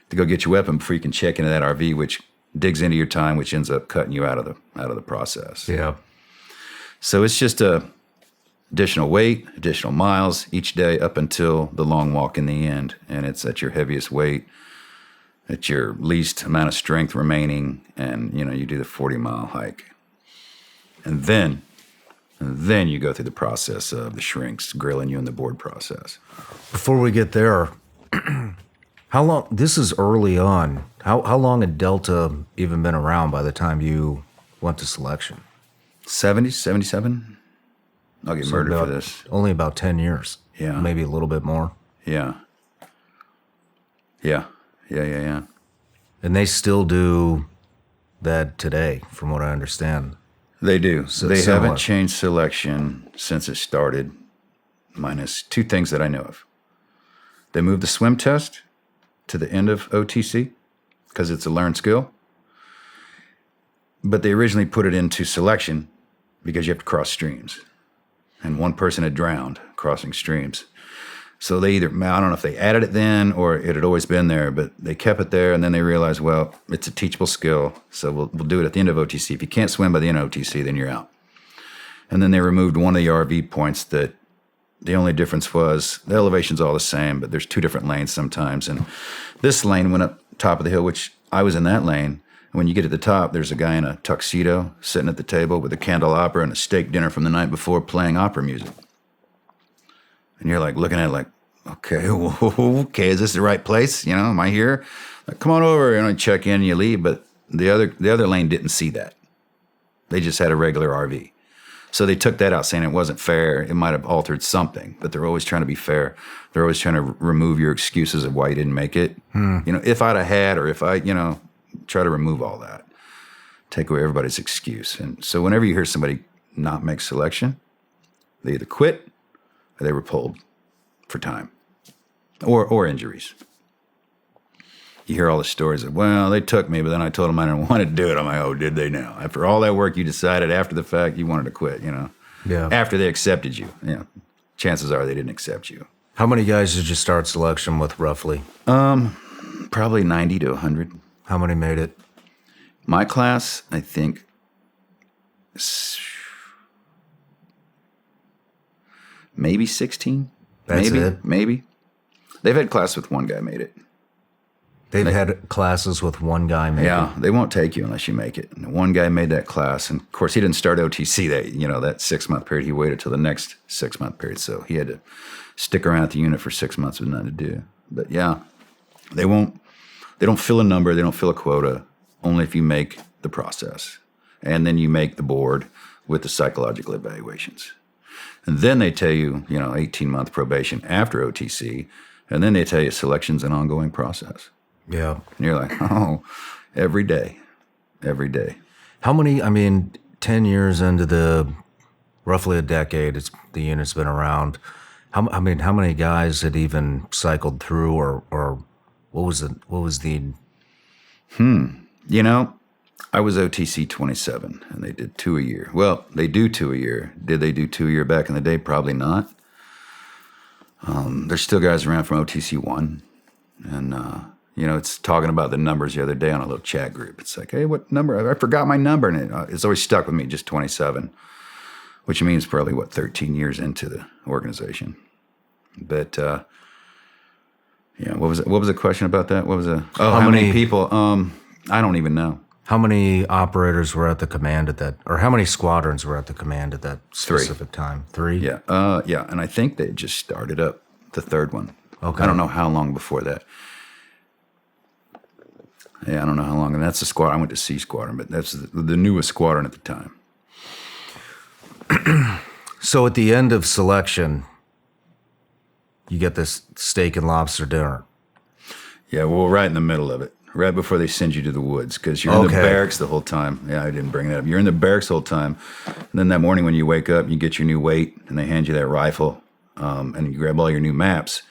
to go get your weapon before you can check into that RV, which digs into your time, which ends up cutting you out of the process. Yeah. So it's just additional weight, additional miles each day up until the long walk in the end, and it's at your heaviest weight. At your least amount of strength remaining, and you do the 40-mile hike. And then you go through the process of the shrinks grilling you in the board process. Before we get there, how long, this is early on, how long had Delta even been around by the time you went to selection? 70, 77? I'll get murdered for this. Only about 10 years. Yeah. Maybe a little bit more. Yeah. Yeah. Yeah. And they still do that today, from what I understand. They do. So They similar. haven't changed selection since it started, minus two things that I know of. They moved the swim test to the end of OTC because it's a learned skill. But they originally put it into selection because you have to cross streams. And one person had drowned crossing streams. So they either, I don't know if they added it then or it had always been there, but they kept it there and then they realized, well, it's a teachable skill, so we'll do it at the end of OTC. If you can't swim by the end of OTC, then you're out. And then they removed one of the RV points that the only difference was the elevation's all the same, but there's two different lanes sometimes. And this lane went up top of the hill, which I was in that lane. And when you get to the top, there's a guy in a tuxedo sitting at the table with a candelabra and a steak dinner from the night before playing opera music. And you're like looking at it like, okay, is this the right place? You know, am I here? Like, come on over. And I check in and you leave. But the other lane didn't see that. They just had a regular RV. So they took that out saying it wasn't fair. It might have altered something, but they're always trying to be fair. They're always trying to remove your excuses of why you didn't make it. You know, if I'd have had, or if I, try to remove all that, take away everybody's excuse. And so whenever you hear somebody not make selection, they either quit or they were pulled for time or injuries. You hear all the stories of, well, they took me, but then I told them I didn't want to do it. I'm like, oh, did they now? After all that work, you decided after the fact you wanted to quit, Yeah. After they accepted you, chances are they didn't accept you. How many guys did you start selection with, roughly? Probably 90 to 100. How many made it? My class, I think, maybe 16. That's it? Maybe. They've had class with one guy made it. They've had classes with one guy made Yeah, it. they won't take you unless you make it. And one guy made that class, and of course he didn't start OTC that 6-month period. He waited till the next 6-month period, so he had to stick around at the unit for 6 months with nothing to do. But yeah, they don't fill a number, they don't fill a quota, only if you make the process. And then you make the board with the psychological evaluations. And then they tell you, 18-month probation after OTC, and then they tell you selection's an ongoing process. Yeah. And you're like, oh, every day. How many, 10 years into roughly a decade, the unit's been around. How many guys had even cycled through or what was the? I was OTC 27, and they did 2 a year. Well, they do 2 a year. Did they do 2 a year back in the day? Probably not. There's still guys around from OTC 1, and it's talking about the numbers the other day on a little chat group. It's like, hey, what number? I forgot my number, and it's always stuck with me, just 27, which means probably, 13 years into the organization. But, what was the question about that? What was how many people? I don't even know. How many operators were at the command at that, or how many squadrons were at the command at that specific time? 3? Yeah, and I think they just started up the third one. Okay. I don't know how long before that. Yeah, I don't know how long, and that's the squadron. I went to C Squadron, but that's the newest squadron at the time. So at the end of selection, you get this steak and lobster dinner. Yeah, well, right in the middle of it, right before they send you to the woods, because you're in the barracks the whole time. Yeah, I didn't bring that up. You're in the barracks the whole time. And then that morning when you wake up, you get your new weight, and they hand you that rifle, and you grab all your new maps.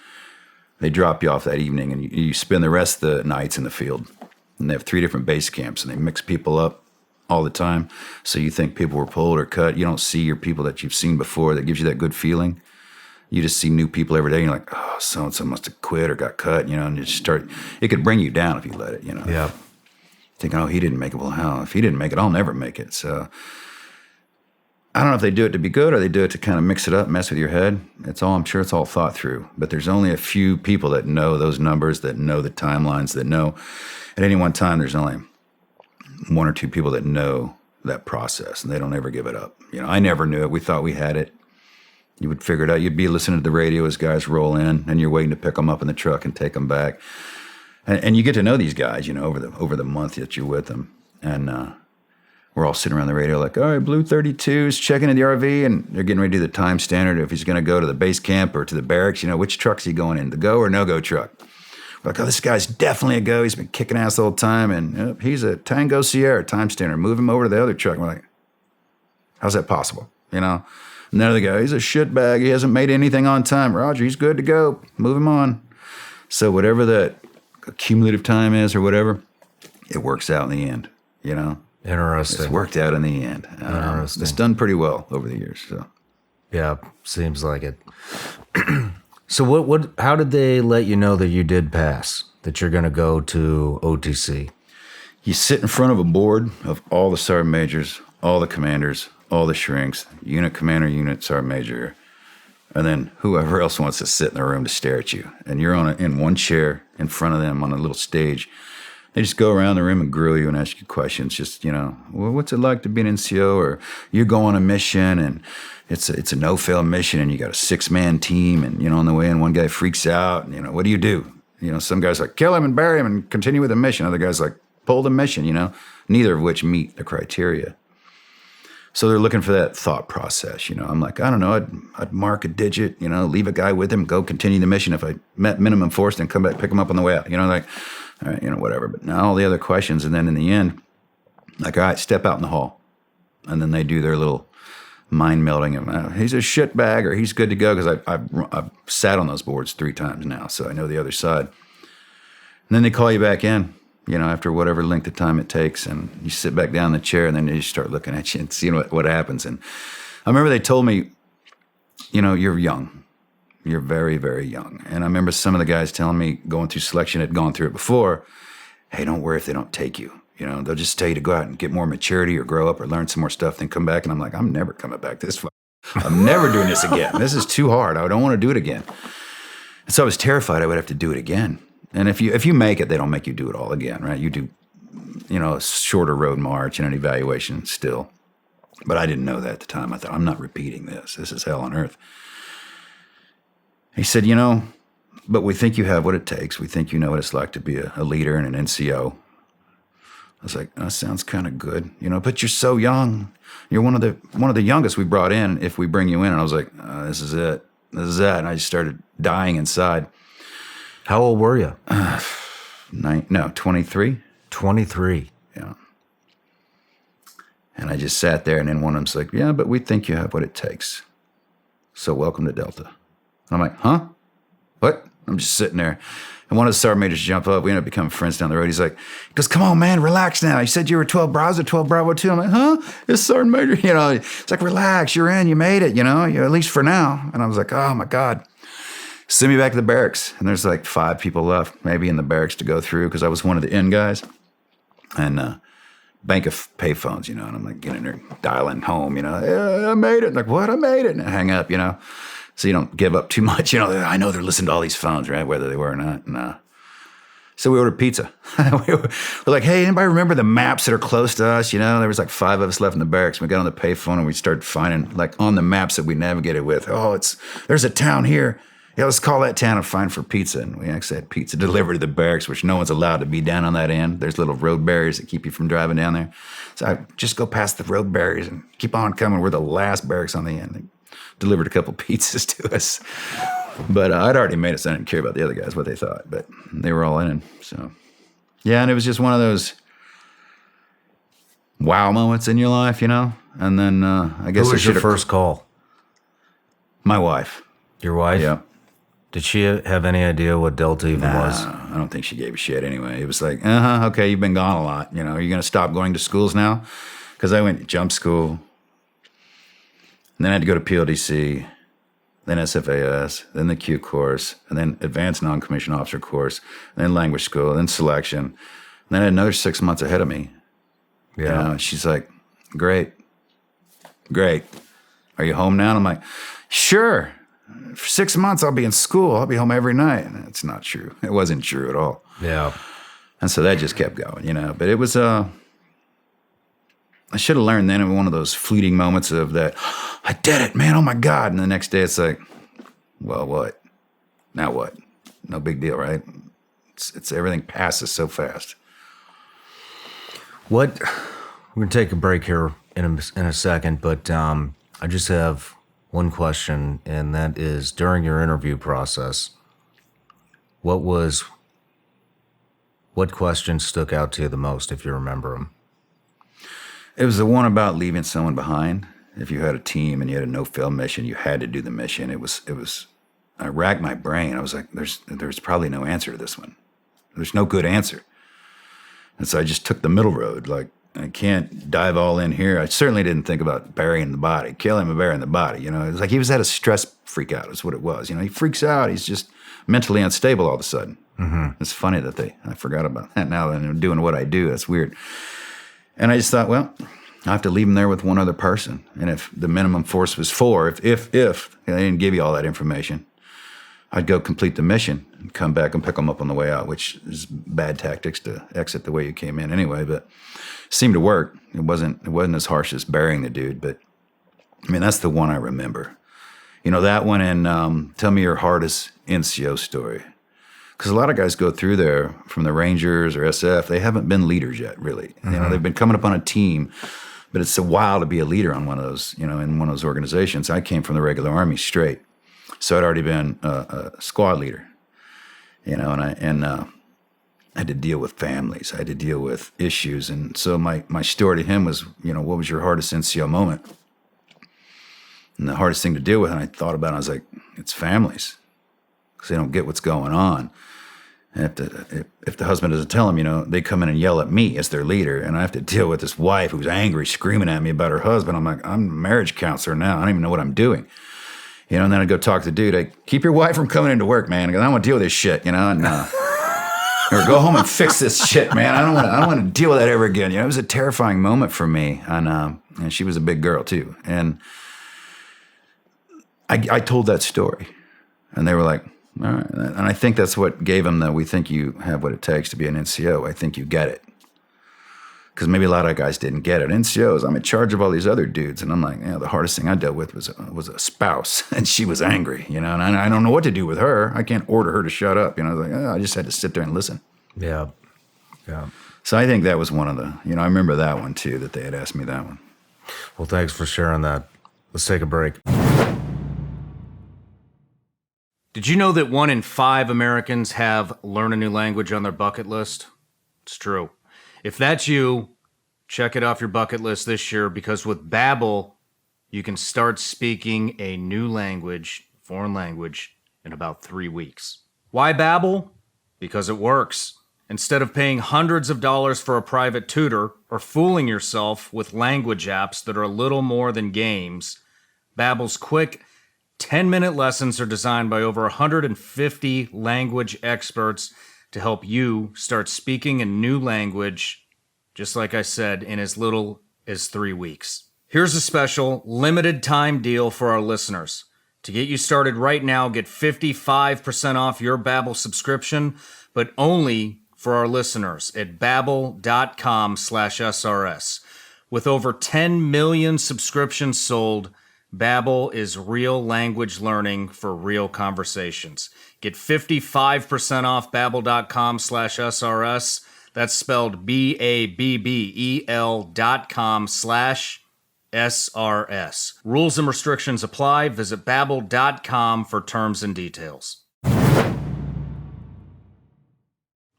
They drop you off that evening, and you spend the rest of the nights in the field. And they have 3 different base camps, and they mix people up all the time. So you think people were pulled or cut. You don't see your people that you've seen before. That gives you that good feeling. You just see new people every day. And you're like, oh, so-and-so must have quit or got cut, and you start, it could bring you down if you let it, Yeah. Thinking, oh, he didn't make it. Well, how? If he didn't make it, I'll never make it. So I don't know if they do it to be good or they do it to kind of mix it up, mess with your head. I'm sure it's all thought through. But there's only a few people that know those numbers, that know the timelines, that know at any one time there's only 1 or 2 people that know that process, and they don't ever give it up. I never knew it. We thought we had it. You would figure it out. You'd be listening to the radio as guys roll in, and you're waiting to pick them up in the truck and take them back. And you get to know these guys, over the month that you're with them. And we're all sitting around the radio like, all right, Blue 32's checking in the RV, and they're getting ready to do the time standard if he's going to go to the base camp or to the barracks. Which truck's he going in, the go or no-go truck? Like, oh, this guy's definitely a go. He's been kicking ass the whole time, and he's a Tango Sierra time standard. Move him over to the other truck. And we're like, how's that possible? You know? Another guy, he's a shitbag. He hasn't made anything on time. Roger, he's good to go. Move him on. So whatever that cumulative time is or whatever, it works out in the end, you know? Interesting. It's worked out in the end. Interesting. It's done pretty well over the years. So Yeah, seems like it. So what? How did they let you know that you did pass, that you're going to go to OTC? you sit in front of a board of all the sergeant majors, all the commanders, all the shrinks, unit commander, unit sergeant major, and then whoever else wants to sit in the room to stare at you. And you're in one chair in front of them on a little stage. They just go around the room and grill you and ask you questions. Just, well, what's it like to be an NCO? Or you go on a mission and it's a no-fail mission and you got a 6-man team and, on the way in one guy freaks out and, what do you do? Some guys like, kill him and bury him and continue with the mission. Other guys like, pull the mission, neither of which meet the criteria. So they're looking for that thought process, I'm like, I don't know, I'd mark a digit, leave a guy with him, go continue the mission. If I met minimum force, then come back, pick him up on the way out, like, all right, whatever. But now all the other questions, and then in the end, like, all right, step out in the hall. And then they do their little mind melding of, he's a shitbag or he's good to go, because I've sat on those boards 3 times now, so I know the other side. And then they call you back in, after whatever length of time it takes, and you sit back down in the chair, and then they start looking at you and seeing what happens. And I remember they told me, you're young. You're very, very young. And I remember some of the guys telling me, going through selection, had gone through it before, hey, don't worry if they don't take you. They'll just tell you to go out and get more maturity or grow up or learn some more stuff, then come back. And I'm like, I'm never coming back this far. I'm never doing this again. This is too hard. I don't want to do it again. And so I was terrified I would have to do it again. And if you make it, they don't make you do it all again, right? You do, a shorter road march and an evaluation still. But I didn't know that at the time. I thought, I'm not repeating this. This is hell on earth. He said, but we think you have what it takes. We think you know what it's like to be a leader and an NCO. I was like, that sounds kind of good, but you're so young. You're one of the youngest we brought in if we bring you in. And I was like, this is it. This is that. And I just started dying inside. How old were you? 23. 23. Yeah. And I just sat there, and then one of them's like, yeah, but we think you have what it takes. So welcome to Delta. And I'm like, huh? What? I'm just sitting there. And one of the sergeant majors jump up. We ended up becoming friends down the road. He goes, come on, man, relax now. You said you were 12 Bravo, 12 Bravo 2. I'm like, huh? It's sergeant major. It's like, relax, you're in, you made it, at least for now. And I was like, oh my God. Send me back to the barracks. And there's like 5 people left, maybe in the barracks to go through, because I was one of the in guys. And bank of payphones, and I'm like getting there, dialing home, yeah, I made it. Like, what? I made it. And I hang up, So you don't give up too much. I know they're listening to all these phones, right? Whether they were or not. And, so we ordered pizza. We're like, hey, anybody remember the maps that are close to us? There was like 5 of us left in the barracks. We got on the payphone and we started finding, like, on the maps that we navigated with, there's a town here. Yeah, let's call that town and find for pizza. And we actually had pizza delivered to the barracks, which no one's allowed to be down on that end. There's little road barriers that keep you from driving down there. So I just go past the road barriers and keep on coming. We're the last barracks on the end. They delivered a couple pizzas to us. But I'd already made it, so I didn't care about the other guys, what they thought. But they were all in. So, yeah, and it was just one of those wow moments in your life, And then I guess Who was your first call? My wife. Your wife? Yeah. Did she have any idea what Delta even was? I don't think she gave a shit anyway. It was like, okay, you've been gone a lot. Are you going to stop going to schools now? Because I went to jump school, and then I had to go to PLDC, then SFAS, then the Q course, and then advanced non-commissioned officer course, then language school, then selection. And then I had another 6 months ahead of me. Yeah. She's like, great. Are you home now? And I'm like, sure. For 6 months, I'll be in school. I'll be home every night. And it's not true. It wasn't true at all. Yeah. And so that just kept going, But it was, I should have learned then in one of those fleeting moments of that, I did it, man, oh my God. And the next day it's like, well, what? Now what? No big deal, right? It's everything passes so fast. We're going to take a break here in a second, but I just have one question, and that is, during your interview process, what was What questions stuck out to you the most, if you remember them? It was the one about leaving someone behind. If you had a team and you had a no-fail mission, you had to do the mission. It was. I racked my brain. I was like, there's probably no answer to this one. There's no good answer. And so I just took the middle road. Like, I can't dive all in here. I certainly didn't think about burying the body, killing and burying the body. You know, it was like he was at a stress freak out is what it was. You know, he freaks out. He's just mentally unstable all of a sudden. Mm-hmm. It's funny that I forgot about that now that I'm doing what I do. That's weird. And I just thought, well, I have to leave him there with one other person. And if the minimum force was 4, if they didn't give you all that information, I'd go complete the mission and come back and pick them up on the way out, which is bad tactics to exit the way you came in anyway, but it seemed to work. It wasn't as harsh as burying the dude, but I mean, that's the one I remember. You know, that one and tell me your hardest NCO story. Because a lot of guys go through there from the Rangers or SF, they haven't been leaders yet, really. Mm-hmm. You know, they've been coming up on a team, but it's a while to be a leader on one of those, you know, in one of those organizations. I came from the regular Army straight. So I'd already been a squad leader, you know, and I had to deal with families. I had to deal with issues. And so my story to him was, you know, what was your hardest NCO moment? And the hardest thing to deal with, and I thought about it, I was like, it's families, because they don't get what's going on. And if the husband doesn't tell them, you know, they come in and yell at me as their leader, and I have to deal with this wife who's angry, screaming at me about her husband. I'm like, I'm a marriage counselor now. I don't even know what I'm doing. You know, and then I'd go talk to the dude. I keep your wife from coming into work, man. I go, I don't want to deal with this shit, you know, and or go home and fix this shit, man. I don't want to deal with that ever again. You know, it was a terrifying moment for me, and she was a big girl too. And I told that story, and they were like, all right. And I think that's what gave them the, we think you have what it takes to be an NCO. I think you get it. Because maybe a lot of guys didn't get it. NCOs, I'm in charge of all these other dudes. And I'm like, yeah, the hardest thing I dealt with was a spouse. And she was angry, you know, and I don't know what to do with her. I can't order her to shut up. You know, like, I just had to sit there and listen. Yeah. So I think that was one of the, you know, I remember that one too, that they had asked me that one. Well, thanks for sharing that. Let's take a break. Did you know that 1 in 5 Americans have learn a new language on their bucket list? It's true. If that's you, check it off your bucket list this year, because with Babbel, you can start speaking a new language, foreign language, in about 3 weeks. Why Babbel? Because it works. Instead of paying hundreds of dollars for a private tutor or fooling yourself with language apps that are a little more than games, Babbel's quick 10-minute lessons are designed by over 150 language experts to help you start speaking a new language, just like I said, in as little as 3 weeks. Here's a special limited time deal for our listeners. To get you started right now, get 55% off your Babbel subscription, but only for our listeners at babbel.com/SRS. With over 10 million subscriptions sold, Babbel is real language learning for real conversations. Get 55% off babbel.com/SRS. That's spelled BABBEL.com/SRS. Rules and restrictions apply. Visit babbel.com for terms and details.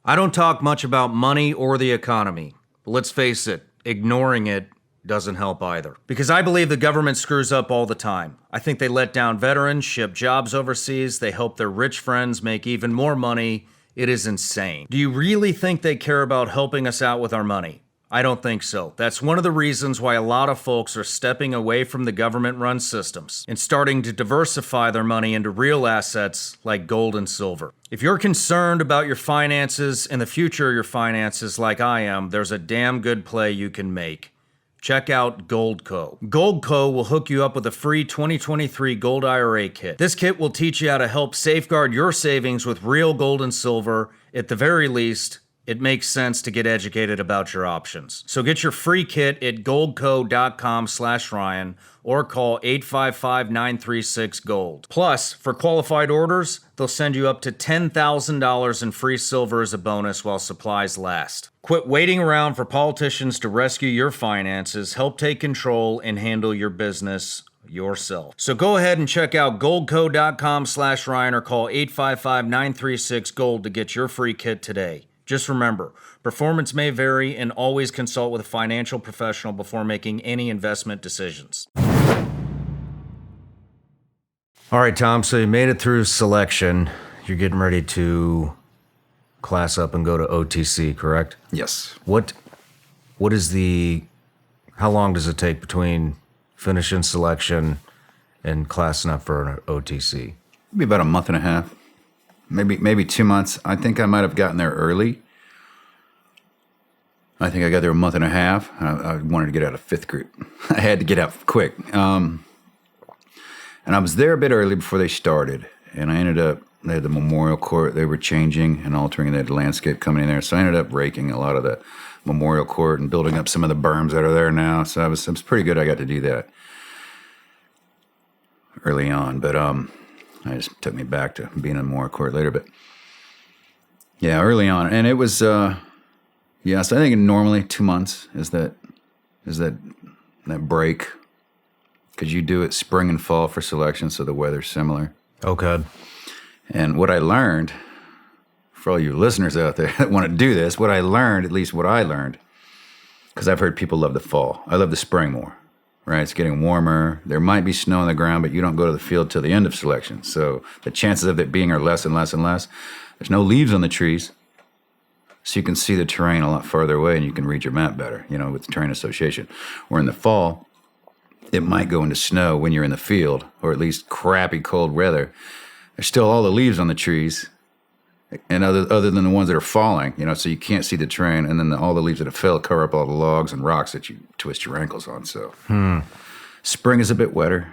I don't talk much about money or the economy, but let's face it, ignoring it doesn't help either. Because I believe the government screws up all the time. I think they let down veterans, ship jobs overseas, they help their rich friends make even more money. It is insane. Do you really think they care about helping us out with our money? I don't think so. That's one of the reasons why a lot of folks are stepping away from the government-run systems and starting to diversify their money into real assets like gold and silver. If you're concerned about your finances and the future of your finances like I am, there's a damn good play you can make. Check out Goldco. Goldco will hook you up with a free 2023 Gold IRA kit. This kit will teach you how to help safeguard your savings with real gold and silver. At the very least, it makes sense to get educated about your options. So get your free kit at goldco.com/Ryan or call 855-936-GOLD. Plus, for qualified orders, they'll send you up to $10,000 in free silver as a bonus while supplies last. Quit waiting around for politicians to rescue your finances. Help take control and handle your business yourself. So go ahead and check out goldco.com/Ryan or call 855-936-GOLD to get your free kit today. Just remember, performance may vary, and always consult with a financial professional before making any investment decisions. All right, Tom, so you made it through selection. You're getting ready to class up and go to OTC, correct? Yes. How long does it take between finishing selection and classing up for an OTC? Maybe about a month and a half. Maybe 2 months. I think I might have gotten there early. I think I got there a month and a half. I wanted to get out of fifth group. I had to get out quick. And I was there a bit early before they started. And I ended up, they had the memorial court they were changing and altering. They had the landscape coming in there. So I ended up raking a lot of the memorial court and building up some of the berms that are there now. So it was pretty good I got to do that early on. But it just took me back to being in memorial court later. But yeah, early on. And it was, so I think normally 2 months is that break. Because you do it spring and fall for selection, so the weather's similar. Okay. And what I learned, for all you listeners out there that want to do this, what I learned, because I've heard people love the fall. I love the spring more, right? It's getting warmer. There might be snow on the ground, but you don't go to the field till the end of selection. So the chances of it being are less and less and less. There's no leaves on the trees, so you can see the terrain a lot farther away and you can read your map better, with the terrain association. Or in the fall, it might go into snow when you're in the field, or at least crappy cold weather. There's still all the leaves on the trees, and other than the ones that are falling, so you can't see the terrain, and then all the leaves that have fell cover up all the logs and rocks that you twist your ankles on. So spring is a bit wetter,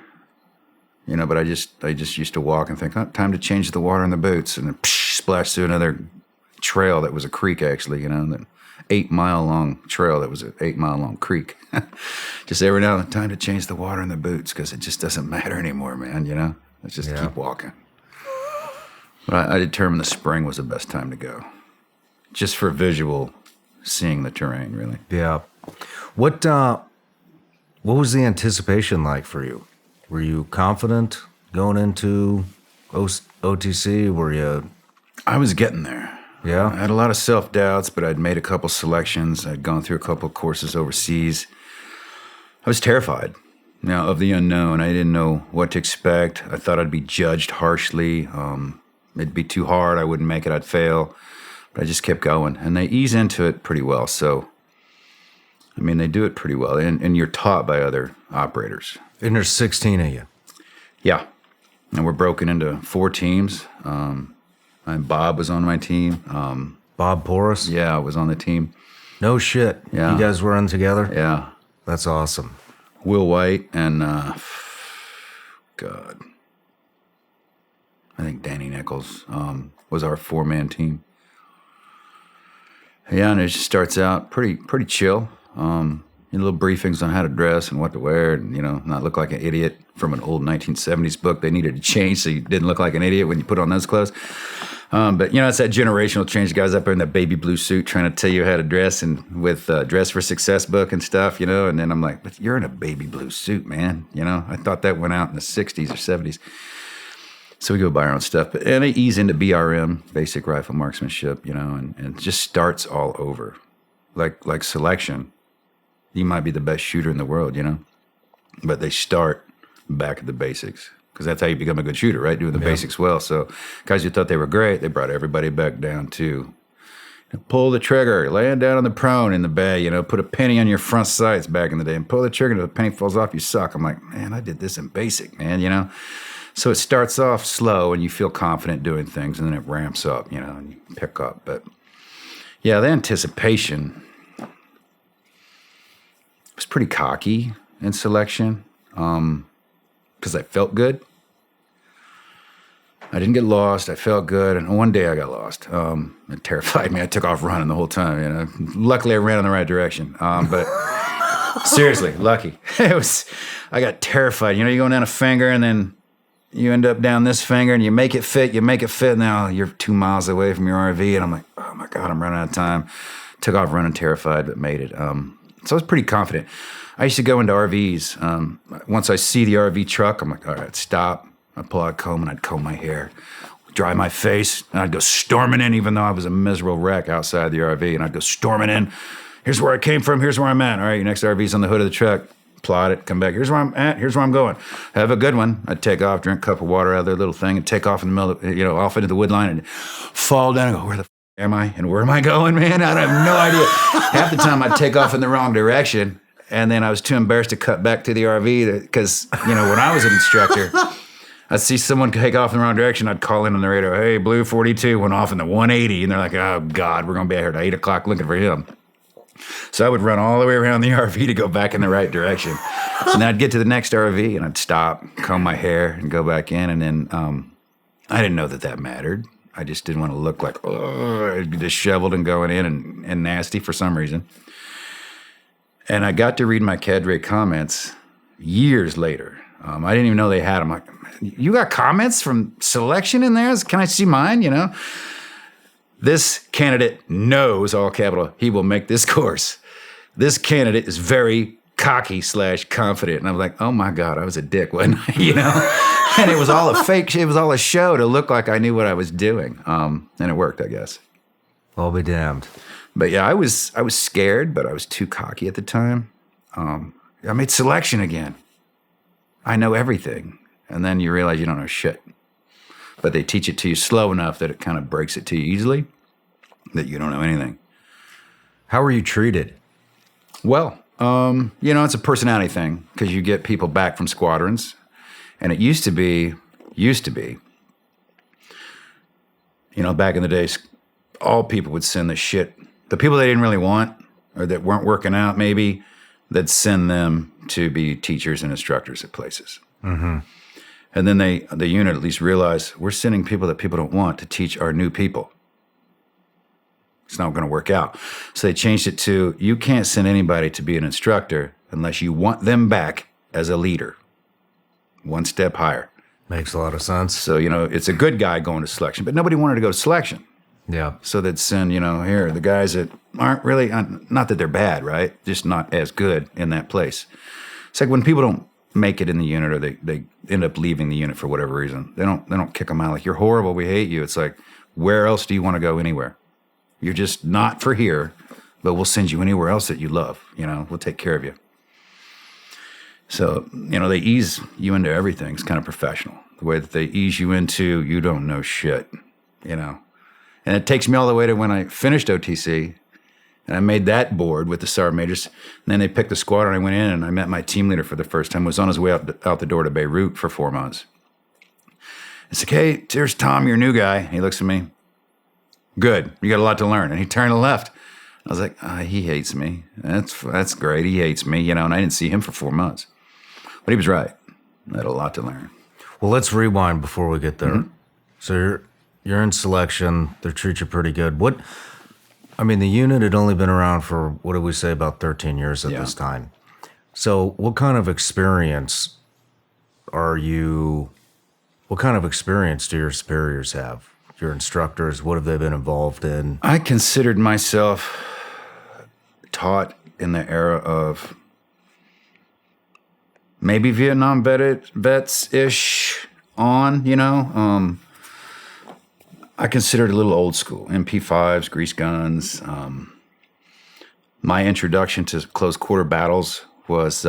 but I just used to walk and think, time to change the water in the boots, and then splash through another trail that was a creek, actually, the 8 mile long trail that was an 8 mile long creek. Just every now and then, time to change the water in the boots, because it just doesn't matter anymore, man. Let's just keep walking. But I determined the spring was the best time to go, just for visual seeing the terrain, really. Yeah. What was the anticipation like for you? Were you confident going into OTC? Were you? I was getting there. Yeah. I had a lot of self-doubts, but I'd made a couple selections. I'd gone through a couple courses overseas. I was terrified, of the unknown. I didn't know what to expect. I thought I'd be judged harshly. It'd be too hard. I wouldn't make it. I'd fail. But I just kept going. And they ease into it pretty well. So, they do it pretty well. And you're taught by other operators. And there's 16 of you. Yeah. And we're broken into 4 teams. And Bob was on my team. Bob Porras? Yeah, I was on the team. No shit. Yeah. You guys were in together? Yeah. That's awesome. Will White and, God, I think Danny Nichols was our 4-man team. Yeah, and it just starts out pretty chill. Little briefings on how to dress and what to wear, and not look like an idiot from an old 1970s book they needed to change so you didn't look like an idiot when you put on those clothes. But it's that generational change. Guys up there in that baby blue suit trying to tell you how to dress, and with Dress for Success book and stuff, and then I'm like, but you're in a baby blue suit, man. I thought that went out in the 60s or 70s. So we go buy our own stuff, and I ease into BRM, basic rifle marksmanship, and it just starts all over. Like selection, you might be the best shooter in the world, but they start back at the basics, because that's how you become a good shooter, right? Doing the basics well. So guys who thought they were great, they brought everybody back down to pull the trigger, laying down on the prone in the bay, put a penny on your front sights back in the day, and pull the trigger until the penny falls off, you suck. I'm like, man, I did this in basic, man, So it starts off slow, and you feel confident doing things, and then it ramps up, and you pick up. But yeah, the anticipation was pretty cocky in selection, because I felt good. I didn't get lost. I felt good. And one day I got lost. It terrified me. I took off running the whole time. Luckily, I ran in the right direction. But seriously, lucky. I got terrified. You're going down a finger, and then you end up down this finger, and you make it fit. Now you're 2 miles away from your RV, and I'm like, oh my God, I'm running out of time. Took off running terrified, but made it. So I was pretty confident. I used to go into RVs. Once I see the RV truck, I'm like, all right, stop. I'd pull out a comb, and I'd comb my hair. dry my face, and I'd go storming in, even though I was a miserable wreck outside the RV, and I'd go storming in. Here's where I came from. Here's where I'm at. All right, your next RV's on the hood of the truck. Plot it, come back. Here's where I'm at. Here's where I'm going. Have a good one. I'd take off, drink a cup of water out of their little thing, and take off in the middle of, off into the wood line and fall down and go, where the am I? And where am I going, man? I have no idea. Half the time I'd take off in the wrong direction, and then I was too embarrassed to cut back to the RV because, when I was an instructor, I'd see someone take off in the wrong direction. I'd call in on the radio, hey, Blue 42 went off in the 180. And they're like, oh, God, we're going to be out here at 8 o'clock looking for him. So I would run all the way around the RV to go back in the right direction. And then I'd get to the next RV and I'd stop, comb my hair, and go back in. And then I didn't know that mattered. I just didn't want to look like disheveled and going in and nasty for some reason. And I got to read my cadre comments years later. I didn't even know they had them. Like, you got comments from selection in there? Can I see mine? This candidate knows, all capital, he will make this course. This candidate is very cocky / confident. And I'm like, oh my God, I was a dick, wasn't I? And it was all a fake, it was all a show to look like I knew what I was doing. And it worked, I guess. I'll be damned. But yeah, I was scared, but I was too cocky at the time. I made selection again. I know everything. And then you realize you don't know shit. But they teach it to you slow enough that it kind of breaks it to you easily, that you don't know anything. How were you treated? Well, it's a personality thing because you get people back from squadrons. And it used to be, back in the days, all people would send the shit. The people they didn't really want or that weren't working out, maybe, they'd send them to be teachers and instructors at places. Mm-hmm. And then the unit at least realized, we're sending people that people don't want to teach our new people. It's not going to work out. So they changed it to, you can't send anybody to be an instructor unless you want them back as a leader. One step higher. Makes a lot of sense. So, it's a good guy going to selection, but nobody wanted to go to selection. Yeah. So they'd send, here, the guys that aren't really, not that they're bad, right? Just not as good in that place. It's like when people don't make it in the unit or they end up leaving the unit for whatever reason. They don't kick them out like, you're horrible, we hate you. It's like, where else do you want to go anywhere? You're just not for here, but we'll send you anywhere else that you love. We'll take care of you. So, they ease you into everything. It's kind of professional. The way that they ease you into, you don't know shit, And it takes me all the way to when I finished OTC, and I made that board with the sergeant majors. And then they picked the squadron. I went in and I met my team leader for the first time. Was on his way out the door to Beirut for 4 months. It's like, hey, here's Tom, your new guy. He looks at me. Good, you got a lot to learn. And he turned and left. I was like, he hates me. That's great. He hates me, And I didn't see him for 4 months. But he was right. I had a lot to learn. Well, let's rewind before we get there. Mm-hmm. So you're in selection. They treat you pretty good. The unit had only been around for, what did we say, about 13 years at this time. So what kind of experience do your superiors have? Your instructors, what have they been involved in? I considered myself taught in the era of maybe Vietnam vets-ish on, I considered it a little old school. MP5s, grease guns. My introduction to close quarter battles was,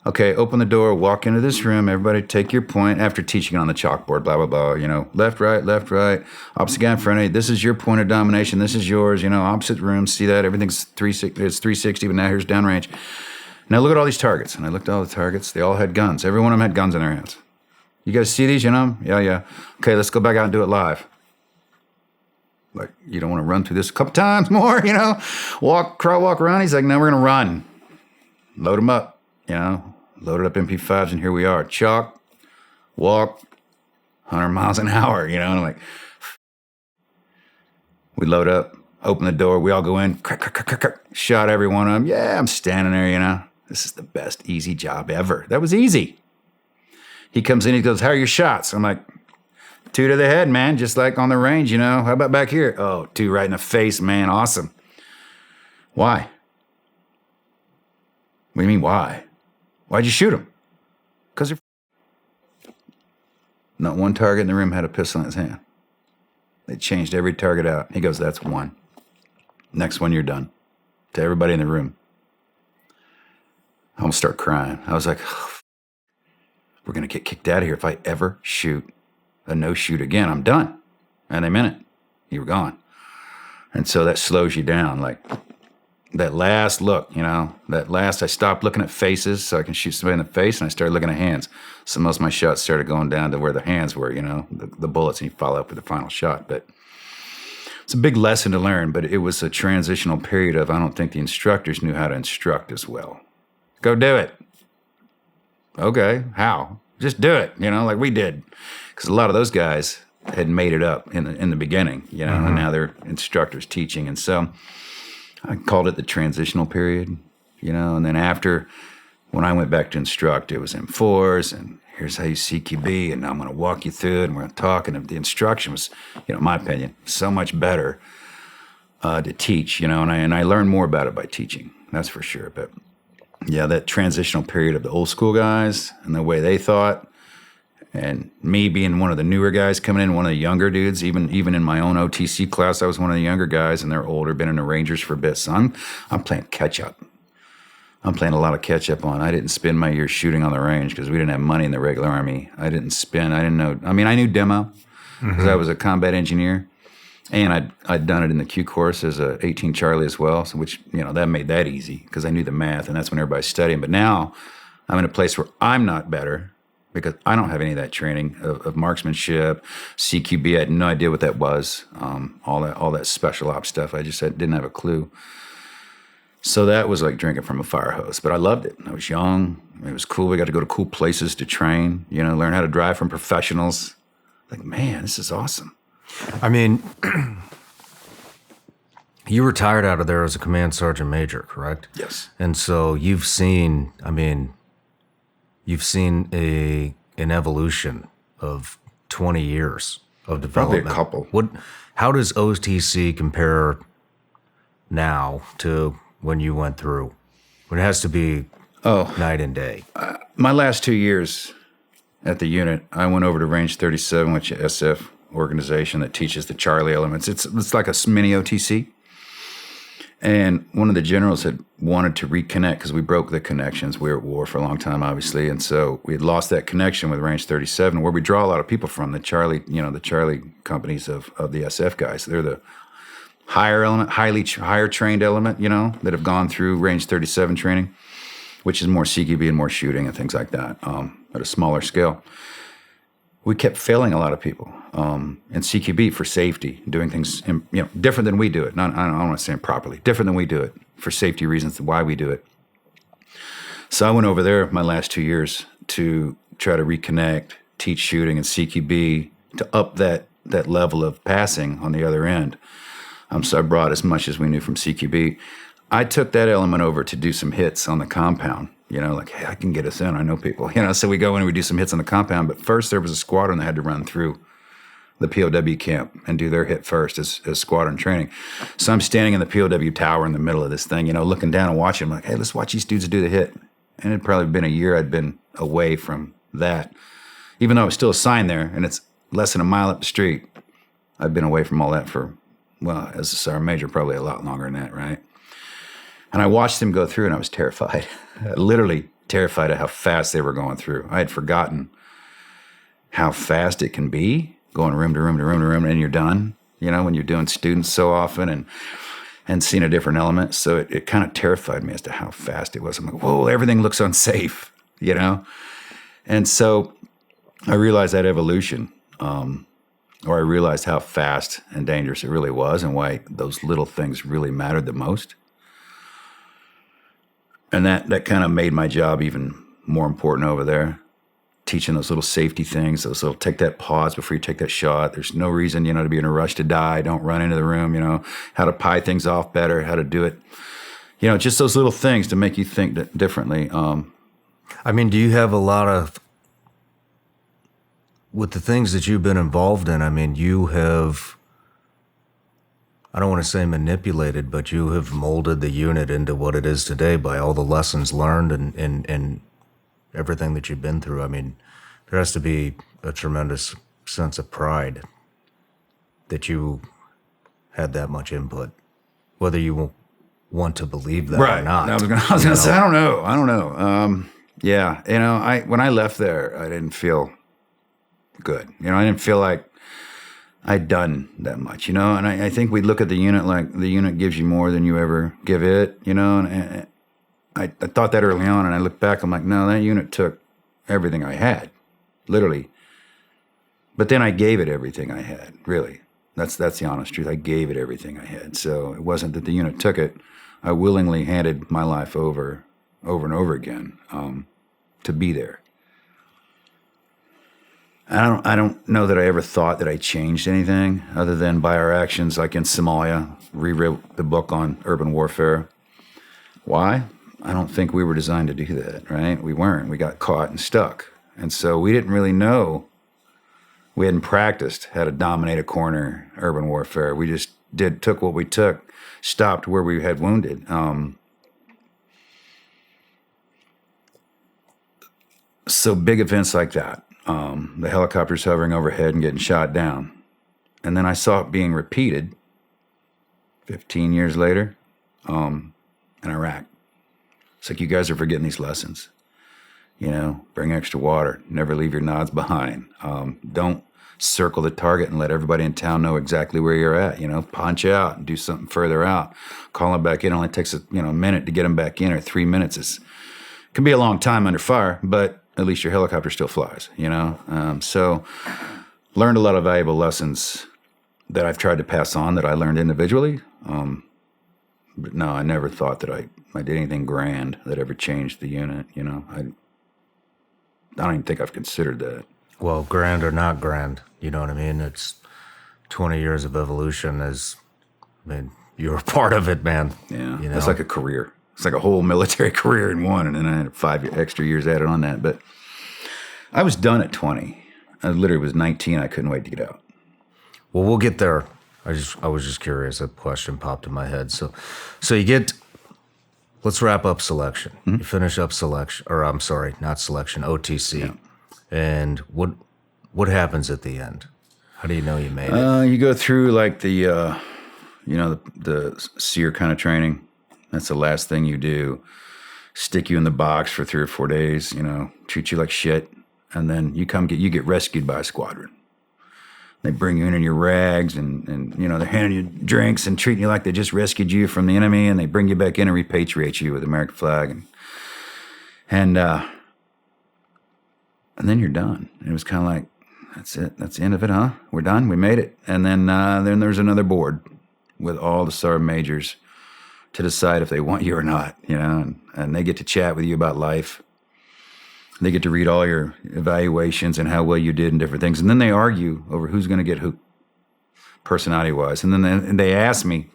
okay, open the door, walk into this room, everybody take your point after teaching on the chalkboard, blah, blah, blah, left, right, opposite guy in front of you, this is your point of domination, this is yours, opposite rooms, see that, everything's 360, but now here's downrange. Now look at all these targets. And I looked at all the targets, they all had guns. Every one of them had guns in their hands. You guys see these, Yeah. Okay, let's go back out and do it live. Like, you don't want to run through this a couple times more, crawl, walk around. He's like, no, we're going to run. Load them up, loaded up MP5s, and here we are. Chalk, walk, 100 miles an hour, and I'm like, we load up, open the door, we all go in, crack, crack, crack, crack, crack, shot every one of them. Yeah, I'm standing there, This is the best easy job ever. That was easy. He comes in, he goes, how are your shots? I'm like, 2 to the head, man, just like on the range, How about back here? Oh, 2 right in the face, man, awesome. Why? What do you mean, why? Why'd you shoot him? Because they're... Not one target in the room had a pistol in his hand. They changed every target out. He goes, that's one. Next one, you're done. To everybody in the room. I almost start crying. I was like, oh, we're going to get kicked out of here. If I ever shoot a no-shoot again, I'm done. And they meant it. You were gone. And so that slows you down. Like that last look, I stopped looking at faces so I can shoot somebody in the face, and I started looking at hands. So most of my shots started going down to where the hands were, the bullets, and you follow up with the final shot. But it's a big lesson to learn, but it was a transitional period of, I don't think the instructors knew how to instruct as well. Go do it. Okay, how? Just do it, like we did. Because a lot of those guys had made it up in the beginning, and now they're instructors teaching. And so I called it the transitional period, and then after, when I went back to instruct, it was M4s, and here's how you CQB, and I'm going to walk you through it, and we're going to talk. And the instruction was, in my opinion, so much better to teach, and I learned more about it by teaching, that's for sure. But yeah, that transitional period of the old school guys and the way they thought, and me being one of the newer guys coming in, one of the younger dudes, even in my own OTC class, I was one of the younger guys, and they're older, been in the Rangers for a bit. So I'm playing catch up. I'm playing a lot of catch up on. I didn't spend my years shooting on the range because we didn't have money in the regular Army. I didn't know. I mean, I knew demo because I was a combat engineer, and I'd done it in the Q course as a 18 Charlie as well, so which, that made that easy because I knew the math, and that's when everybody's studying. But now I'm in a place where I'm not better because I don't have any of that training of marksmanship, CQB. I had no idea what that was, all that special ops stuff. I just didn't have a clue. So that was like drinking from a fire hose, but I loved it. I was young. It was cool. We got to go to cool places to train, learn how to drive from professionals. Like, man, this is awesome. I mean, you retired out of there as a Command Sergeant Major, correct? Yes. And so you've seen an evolution of 20 years of development. Probably a couple. How does OTC compare now to when you went through? It has to be night and day. My last 2 years at the unit, I went over to Range 37, which is SF organization that teaches the Charlie elements. It's like a mini OTC. And one of the generals had wanted to reconnect because we broke the connections. We were at war for a long time, obviously. And so we had lost that connection with Range 37, where we draw a lot of people from, the Charlie companies of the SF guys. They're the higher element, higher trained element, that have gone through Range 37 training, which is more CQB and more shooting and things like that at a smaller scale. We kept failing a lot of people in CQB for safety, doing things different than we do it. I don't want to say it properly. Different than we do it for safety reasons, why we do it. So I went over there my last 2 years to try to reconnect, teach shooting and CQB to up that level of passing on the other end. So I brought as much as we knew from CQB. I took that element over to do some hits on the compound. Like, hey, I can get us in. I know people. So we go in and we do some hits on the compound. But first, there was a squadron that had to run through the POW camp and do their hit first as squadron training. So I'm standing in the POW tower in the middle of this thing, looking down and watching. I'm like, hey, let's watch these dudes do the hit. And it'd probably been a year I'd been away from that. Even though I was still assigned there, and it's less than a mile up the street, I've been away from all that for, well, as a sergeant major, probably a lot longer than that, right? And I watched them go through, and I was terrified. Literally terrified of how fast they were going through. I had forgotten how fast it can be, going room to room to room to room, and you're done, when you're doing students so often and seeing a different element. So it kind of terrified me as to how fast it was. I'm like, whoa, everything looks unsafe, And so I realized that evolution, or I realized how fast and dangerous it really was and why those little things really mattered the most. And that kind of made my job even more important over there, teaching those little safety things, those little take that pause before you take that shot. There's no reason, to be in a rush to die. Don't run into the room, how to pie things off better, how to do it. Just those little things to make you think differently. Do you have a lot of, with the things that you've been involved in, you have, I don't want to say manipulated, but you have molded the unit into what it is today by all the lessons learned and everything that you've been through. There has to be a tremendous sense of pride that you had that much input, whether you want to believe that Right. or not. I was gonna say, I don't know. Yeah, when I left there, I didn't feel good. I didn't feel like I'd done that much. And I think we look at the unit like the unit gives you more than you ever give it. And I thought that early on, and I look back, I'm like, no, that unit took everything I had, literally. But then I gave it everything I had, really. That's the honest truth. I gave it everything I had. So it wasn't that the unit took it. I willingly handed my life over and over again to be there. I don't know that I ever thought that I changed anything other than by our actions, like in Somalia, rewrote the book on urban warfare. Why? I don't think we were designed to do that, right? We weren't. We got caught and stuck. And so we didn't really know. We hadn't practiced how to dominate a corner, urban warfare. We just took what we took, stopped where we had wounded. So big events like that, the helicopters hovering overhead and getting shot down. And then I saw it being repeated 15 years later in Iraq. It's like, you guys are forgetting these lessons. Bring extra water. Never leave your nods behind. Don't circle the target and let everybody in town know exactly where you're at. Punch out and do something further out. Call them back in. It only takes a minute to get them back in, or 3 minutes. It can be a long time under fire, but at least your helicopter still flies. So learned a lot of valuable lessons that I've tried to pass on that I learned individually. But no, I never thought that I did anything grand that ever changed the unit. I don't even think I've considered that. Well, grand or not grand, you know what I mean? It's 20 years of evolution you're a part of it, man. Yeah, It's like a career. It's like a whole military career in one, and then I had 5 extra years added on that. But I was done at 20. I literally was 19. I couldn't wait to get out. Well, we'll get there. I was just curious. A question popped in my head. So you get. Let's wrap up selection. Mm-hmm. You finish up selection, or I'm sorry, not selection, OTC. Yeah. And what happens at the end? How do you know you made it? You go through like the SEER kind of training. That's the last thing you do. Stick you in the box for 3 or 4 days. Treat you like shit, and then you get rescued by a squadron. They bring you in your rags, and they're handing you drinks and treating you like they just rescued you from the enemy, and they bring you back in and repatriate you with the American flag, and then you're done. And it was kind of like, that's it. That's the end of it, huh? We're done. We made it. And then there's another board with all the sergeant majors to decide if they want you or not, and they get to chat with you about life. They get to read all your evaluations and how well you did and different things. And then they argue over who's going to get who, personality-wise. And then they ask me.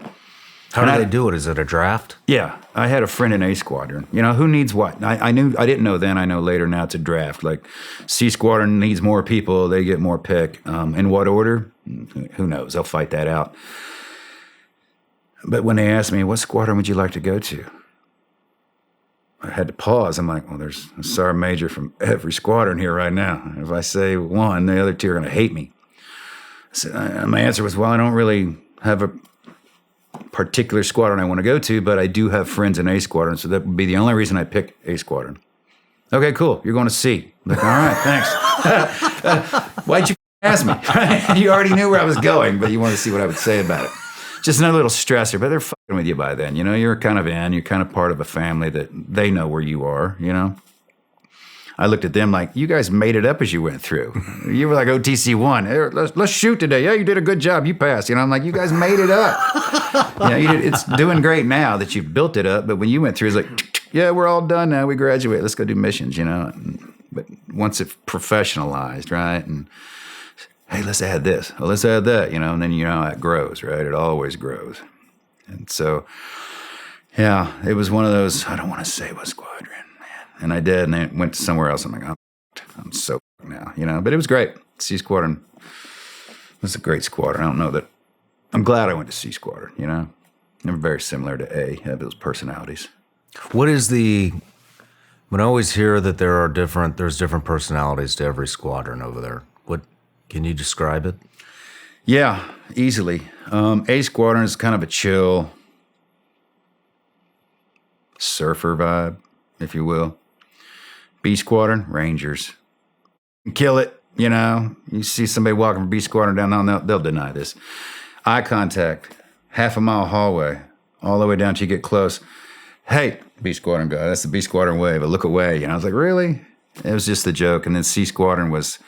How do they do it? Is it a draft? Yeah. I had a friend in A Squadron. Who needs what? I didn't know then. I know later now it's a draft. Like C Squadron needs more people. They get more pick. In what order? Who knows? They'll fight that out. But when they asked me, what squadron would you like to go to? I had to pause. I'm like, well, there's a sergeant major from every squadron here right now. If I say one, the other two are going to hate me. My answer was, well, I don't really have a particular squadron I want to go to, but I do have friends in A Squadron, so that would be the only reason I pick A Squadron. Okay, cool. You're going to C. I'm like, all right, thanks. Why'd you ask me? You already knew where I was going, but you wanted to see what I would say about it. Just another little stressor, but they're fucking with you by then. You're kind of you're kind of part of a family that they know where you are, I looked at them like, you guys made it up as you went through. You were like OTC 1. Hey, let's shoot today. Yeah, you did a good job. You passed. I'm like, you guys made it up. It's doing great now that you've built it up, but when you went through, it's like, yeah, we're all done now. We graduate. Let's go do missions, But once it's professionalized, right? And hey, let's add this. Well, let's add that, and then how it grows, right? It always grows. And so, yeah, it was one of those, I don't want to say what squadron, man. And I did, and then went to somewhere else. I'm like, I'm so now, But it was great. C Squadron was a great squadron. I don't know that, I'm glad I went to C Squadron, They're very similar to A, have those personalities. What is when I always hear that there's different personalities to every squadron over there. Can you describe it? Yeah, easily. A Squadron is kind of a chill surfer vibe, if you will. B Squadron, Rangers. Kill it, you know. You see somebody walking from B Squadron down, they'll deny this. Eye contact, half a mile hallway, all the way down till you get close. Hey, B Squadron guy, that's the B Squadron way, but look away. You know, I was like, really? It was just a joke. And then C Squadron was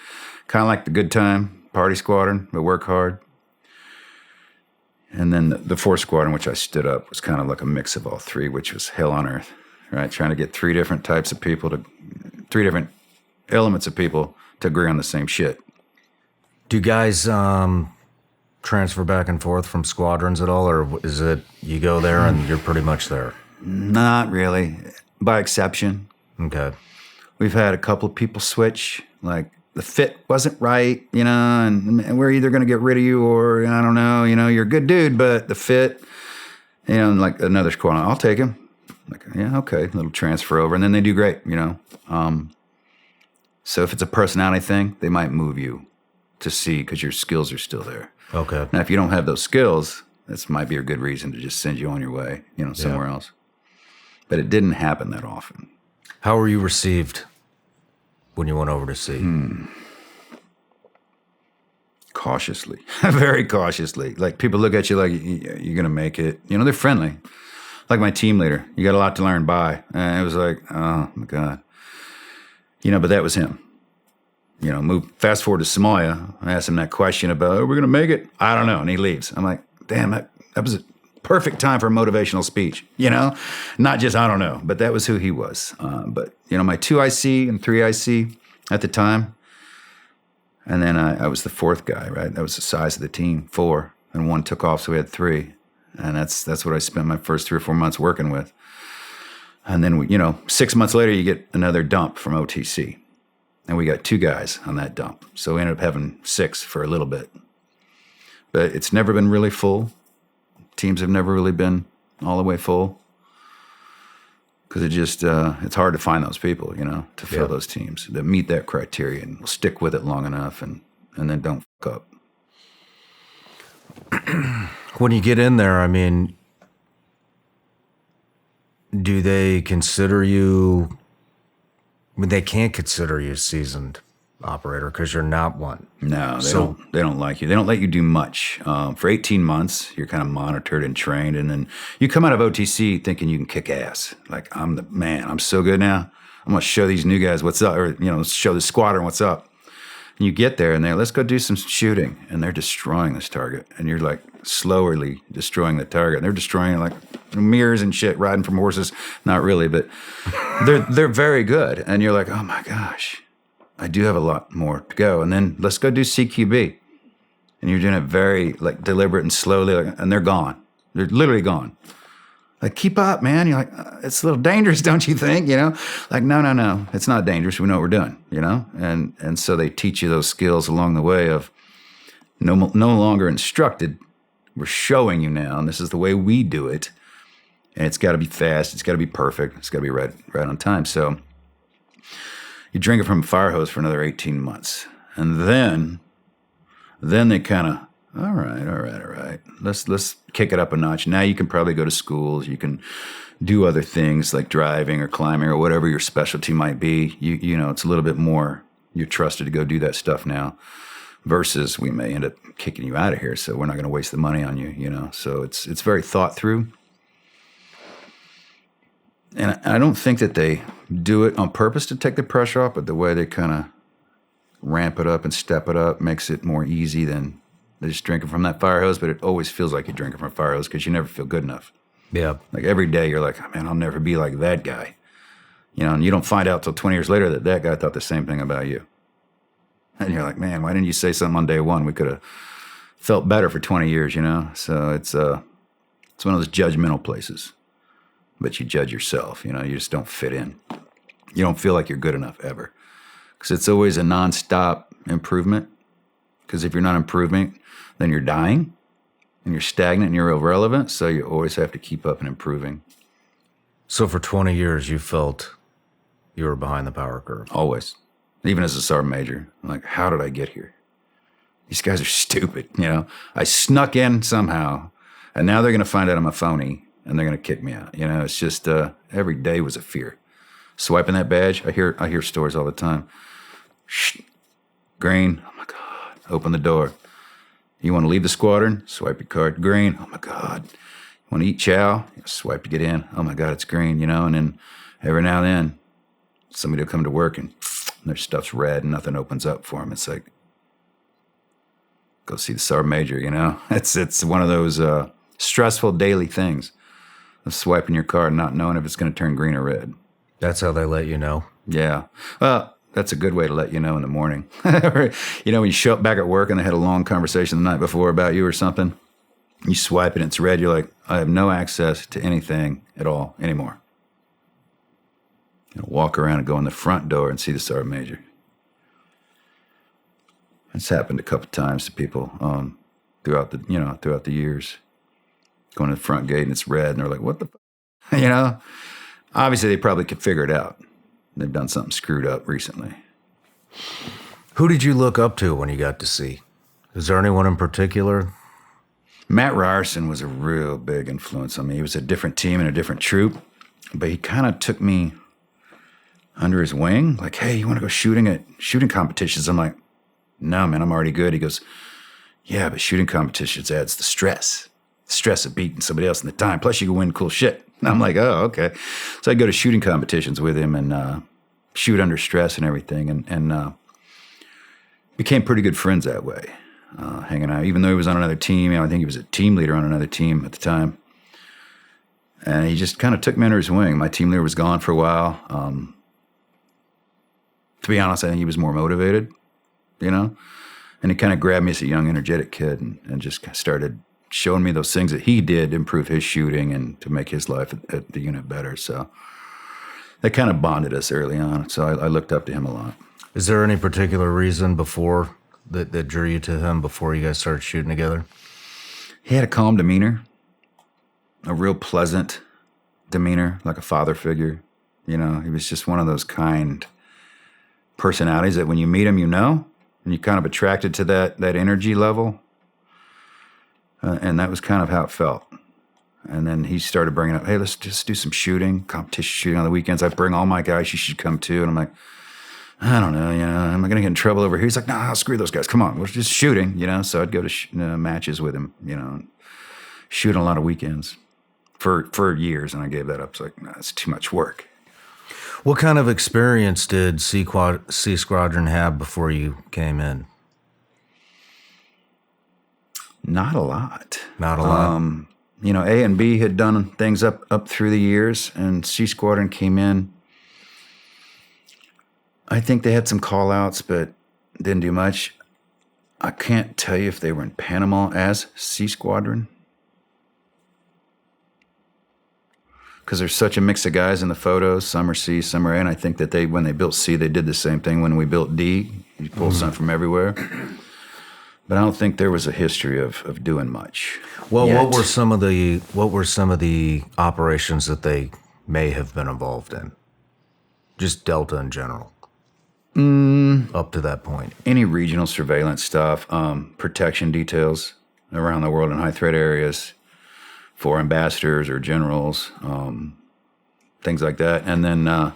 kind of like the good time party squadron, but work hard. And then the 4 Squadron, which I stood up, was kind of like a mix of all three, which was hell on earth, right? Trying to get 3 different types of people to, 3 different elements of people to agree on the same shit. Do guys transfer back and forth from squadrons at all, or is it you go there and you're pretty much there? Not really, by exception. Okay. We've had a couple of people switch, like the fit wasn't right, you know, and we're either going to get rid of you or, I don't know, you know, you're a good dude, but the fit, you know, and like another squad, I'll take him. Like, yeah, okay, little transfer over, and then they do great, you know. So if it's a personality thing, they might move you to see because your skills are still there. Okay. Now, if you don't have those skills, this might be a good reason to just send you on your way, you know, somewhere else. But it didn't happen that often. How were you received when you went over to sea? Cautiously, very cautiously. Like people look at you like you're gonna make it. You know, they're friendly. Like my team leader, you got a lot to learn by. And it was like, oh my God. You know, but that was him. You know, fast forward to Somalia. I asked him that question about, are we gonna make it? I don't know. And he leaves. I'm like, damn, that was a perfect time for a motivational speech, you know? Not just, I don't know, but that was who he was. But, you know, my 2 IC and 3 IC at the time, and then I was the 4th guy, right? That was the size of the team, 4, and 1 took off, so we had 3. And that's what I spent my first 3 or 4 months working with. And then, you know, 6 months later, you get another dump from OTC. And we got 2 guys on that dump. So we ended up having 6 for a little bit. But it's never been really full. Teams have never really been all the way full. Because it just, it's hard to find those people, you know, to fill those teams that meet that criteria and will stick with it long enough and then don't fuck up. When you get in there, I mean, do they consider you? I mean, they can't consider you a seasoned operator because you're not one. No, they don't like you. They don't let you do much. For 18 months, you're kind of monitored and trained, and then you come out of OTC thinking you can kick ass. Like, I'm the man. I'm so good now. I'm gonna show these new guys what's up, or you know, show the squadron what's up. And you get there, and let's go do some shooting, and they're destroying this target, and you're like slowly destroying the target. And they're destroying like mirrors and shit, riding from horses. Not really, but they're very good. And you're like, oh my gosh, I do have a lot more to go. And then let's go do CQB, and you're doing it very like deliberate and slowly, and they're gone. They're literally gone. Like, keep up, man. You're like, it's a little dangerous, don't you think? You know, like, no, it's not dangerous. We know what we're doing, you know? And so they teach you those skills along the way of no longer instructed. We're showing you now, and this is the way we do it. And it's got to be fast. It's got to be perfect. It's got to be right on time. So you drink it from a fire hose for another 18 months. And then they kind of, all right. Let's kick it up a notch. Now you can probably go to schools. You can do other things like driving or climbing or whatever your specialty might be. You know, it's a little bit more, you're trusted to go do that stuff now versus we may end up kicking you out of here. So we're not going to waste the money on you, you know? So it's very thought through. And I don't think that they do it on purpose to take the pressure off, but the way they kind of ramp it up and step it up makes it more easy than just drinking from that fire hose, but it always feels like you're drinking from a fire hose because you never feel good enough. Yeah. Like every day you're like, oh, man, I'll never be like that guy. You know, and you don't find out till 20 years later that guy thought the same thing about you. And you're like, man, why didn't you say something on day one? We could have felt better for 20 years, you know? So it's one of those judgmental places. But you judge yourself, you know, you just don't fit in. You don't feel like you're good enough ever. Because it's always a nonstop improvement. Because if you're not improving, then you're dying and you're stagnant and you're irrelevant. So you always have to keep up and improving. So for 20 years, you felt you were behind the power curve. Always. Even as a sergeant major. I'm like, how did I get here? These guys are stupid, you know. I snuck in somehow, and now they're going to find out I'm a phony, and they're going to kick me out. You know, it's just every day was a fear. Swiping that badge, I hear stories all the time. Shh, green, oh my God, open the door. You want to leave the squadron? Swipe your card, green, oh my God. You want to eat chow? Swipe to get in, oh my God, it's green, you know. And then every now and then, somebody will come to work and their stuff's red and nothing opens up for them. It's like, go see the Sergeant Major, you know? It's one of those stressful daily things of swiping your card and not knowing if it's going to turn green or red. That's how they let you know? Yeah. Well, that's a good way to let you know in the morning. You know, when you show up back at work and they had a long conversation the night before about you or something, you swipe it and it's red, you're like, I have no access to anything at all anymore. You know, walk around and go in the front door and see the Sergeant Major. It's happened a couple times to people throughout the years. Going to the front gate and it's red, and they're like, "What the?" You know. Obviously, they probably could figure it out. They've done something screwed up recently. Who did you look up to when you got to sea? Is there anyone in particular? Matt Ryerson was a real big influence on me. He was a different team and a different troop, but he kind of took me under his wing. Like, hey, you want to go shooting competitions? I'm like, no, man, I'm already good. He goes, yeah, but shooting competitions adds the stress of beating somebody else in the time. Plus, you can win cool shit. And I'm like, oh, okay. So I'd go to shooting competitions with him and shoot under stress and everything, and became pretty good friends that way, hanging out. Even though he was on another team, you know, I think he was a team leader on another team at the time. And he just kind of took me under his wing. My team leader was gone for a while. To be honest, I think he was more motivated, you know? And he kind of grabbed me as a young, energetic kid and just started showing me those things that he did to improve his shooting and to make his life at the unit better. So that kind of bonded us early on. So I looked up to him a lot. Is there any particular reason before that drew you to him before you guys started shooting together? He had a calm demeanor, a real pleasant demeanor, like a father figure. You know, he was just one of those kind personalities that when you meet him, you know, and you're kind of attracted to that energy level. And that was kind of how it felt. And then he started bringing up, hey, let's just do some shooting, competition shooting on the weekends. I bring all my guys, you should come too. And I'm like, I don't know, you know, am I going to get in trouble over here? He's like, nah, screw those guys. Come on, we're just shooting, you know. So I'd go to matches with him, you know, and shoot on a lot of weekends for years. And I gave that up. It's like, nah, it's too much work. What kind of experience did Sea Squadron have before you came in? Not a lot. Not a lot. You know, A and B had done things up through the years, and Sea Squadron came in. I think they had some call-outs, but didn't do much. I can't tell you if they were in Panama as Sea Squadron, because there's such a mix of guys in the photos. Some are C, some are A, and I think that when they built C, they did the same thing when we built D. You pull some from everywhere. But I don't think there was a history of doing much. Well, yet. what were some of the operations that they may have been involved in? Just Delta in general. Up to that point. Any regional surveillance stuff, protection details around the world in high threat areas for ambassadors or generals, things like that. And then the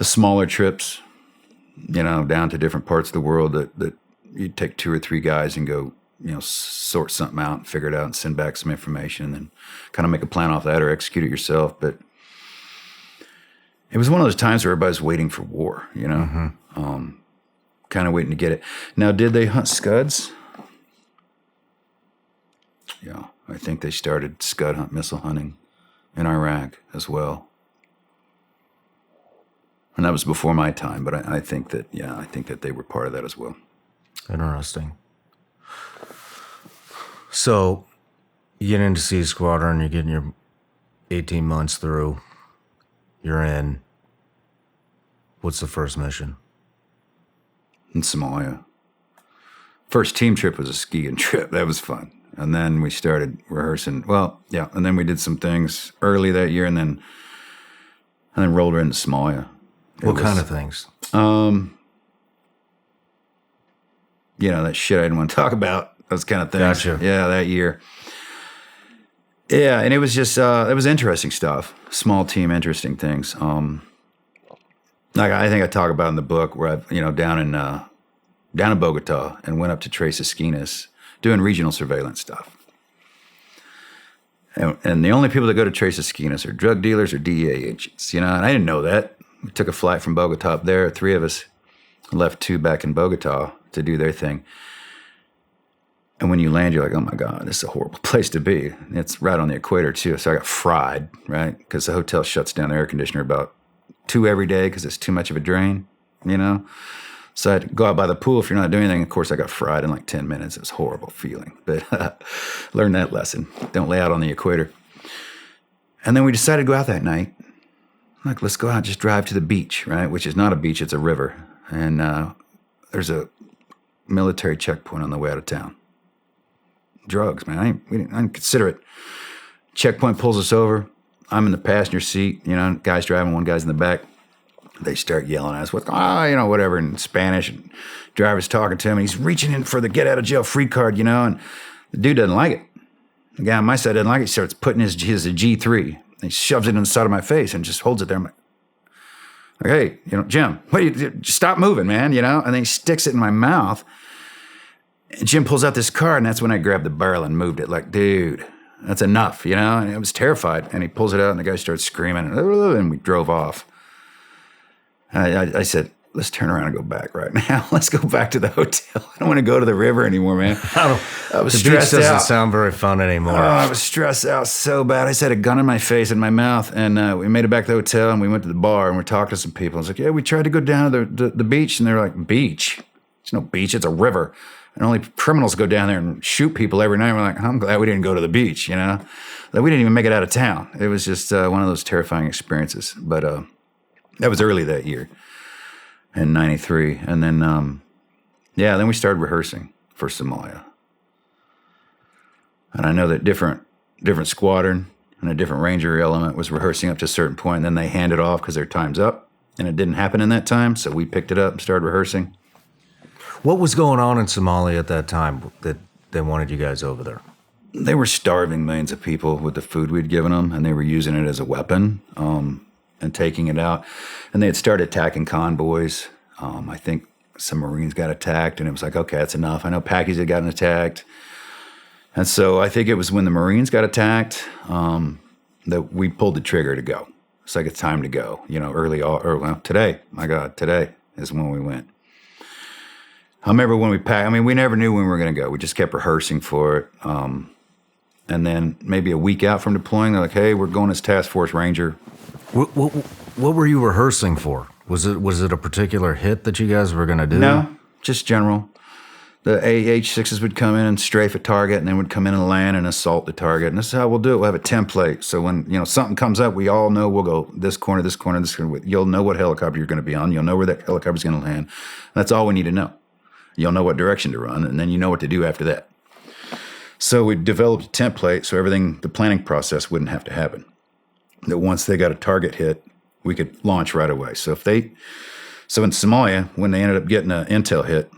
smaller trips, you know, down to different parts of the world that you'd take 2 or 3 guys and go, you know, sort something out and figure it out and send back some information and then kind of make a plan off that or execute it yourself. But it was one of those times where everybody's waiting for war, you know, kind of waiting to get it. Now, did they hunt scuds? Yeah, I think they started scud hunt missile hunting in Iraq as well. And that was before my time, but I think that they were part of that as well. Interesting. So, you get into Sea Squadron, you're getting your 18 months through, you're in. What's the first mission? In Somalia. First team trip was a skiing trip. That was fun. And then we started rehearsing. Well, yeah, and then we did some things early that year and then rolled her into Somalia. What kind of things? that shit I didn't want to talk about, those kind of things. Gotcha. Yeah, that year. Yeah, and it was just, it was interesting stuff. Small team, interesting things. Like I think I talk about in the book where I've, down in Bogota and went up to Tres Esquinas doing regional surveillance stuff. And the only people that go to Tres Esquinas are drug dealers or DEA agents, and I didn't know that. We took a flight from Bogota up there, 3 of us, left 2 back in Bogota to do their thing. And when you land, you're like, oh my God, this is a horrible place to be. It's right on the equator too. So I got fried, right? Because the hotel shuts down the air conditioner about 2 every day because it's too much of a drain, So I had to go out by the pool if you're not doing anything. Of course, I got fried in like 10 minutes. It was a horrible feeling. But learned that lesson. Don't lay out on the equator. And then we decided to go out that night. Like, let's go out, just drive to the beach, right? Which is not a beach, it's a river. And there's a military checkpoint on the way out of town. Drugs, man. I didn't consider it. Checkpoint pulls us over. I'm in the passenger seat. Guy's driving, one guy's in the back. They start yelling at us, whatever, in Spanish. And driver's talking to him, and he's reaching in for the get-out-of-jail-free card, and the dude doesn't like it. The guy on my side doesn't like it. He starts putting his G3. And he shoves it in the side of my face and just holds it there. I'm like, hey, Jim, just stop moving, man, And then he sticks it in my mouth. And Jim pulls out this card, and that's when I grabbed the barrel and moved it. Like, dude, that's enough, And I was terrified. And he pulls it out, and the guy starts screaming, and we drove off. I said, let's turn around and go back right now. Let's go back to the hotel. I don't want to go to the river anymore, man. I was stressed out. The beach doesn't sound very fun anymore. I was stressed out so bad. I just had a gun in my face and my mouth, and we made it back to the hotel, and we went to the bar, and we're talking to some people. I was like, yeah, we tried to go down to the beach, and they're like, beach? It's no beach. It's a river. And only criminals go down there and shoot people every night. We're like, I'm glad we didn't go to the beach, That we didn't even make it out of town. It was just one of those terrifying experiences. But that was early that year in 93. And then, then we started rehearsing for Somalia. And I know that different squadron and a different ranger element was rehearsing up to a certain point, and then they handed off because their time's up. And it didn't happen in that time, so we picked it up and started rehearsing. What was going on in Somalia at that time that they wanted you guys over there? They were starving millions of people with the food we'd given them, and they were using it as a weapon and taking it out. And they had started attacking convoys. I think some Marines got attacked, and it was like, okay, that's enough. I know Pakis had gotten attacked. And so I think it was when the Marines got attacked that we pulled the trigger to go. It's like it's time to go, today. My God, today is when we went. I remember when we packed. We never knew when we were going to go. We just kept rehearsing for it. And then maybe a week out from deploying, they're like, hey, we're going as Task Force Ranger. What were you rehearsing for? Was it a particular hit that you guys were going to do? No, just general. The AH-6s would come in and strafe a target, and then would come in and land and assault the target. And this is how we'll do it. We'll have a template. So when something comes up, we all know we'll go this corner, this corner, this corner. You'll know what helicopter you're going to be on. You'll know where that helicopter's going to land. That's all we need to know. You'll know what direction to run, and then you know what to do after that. So we developed a template so the planning process wouldn't have to happen. That once they got a target hit, we could launch right away. So in Somalia, when they ended up getting an intel hit,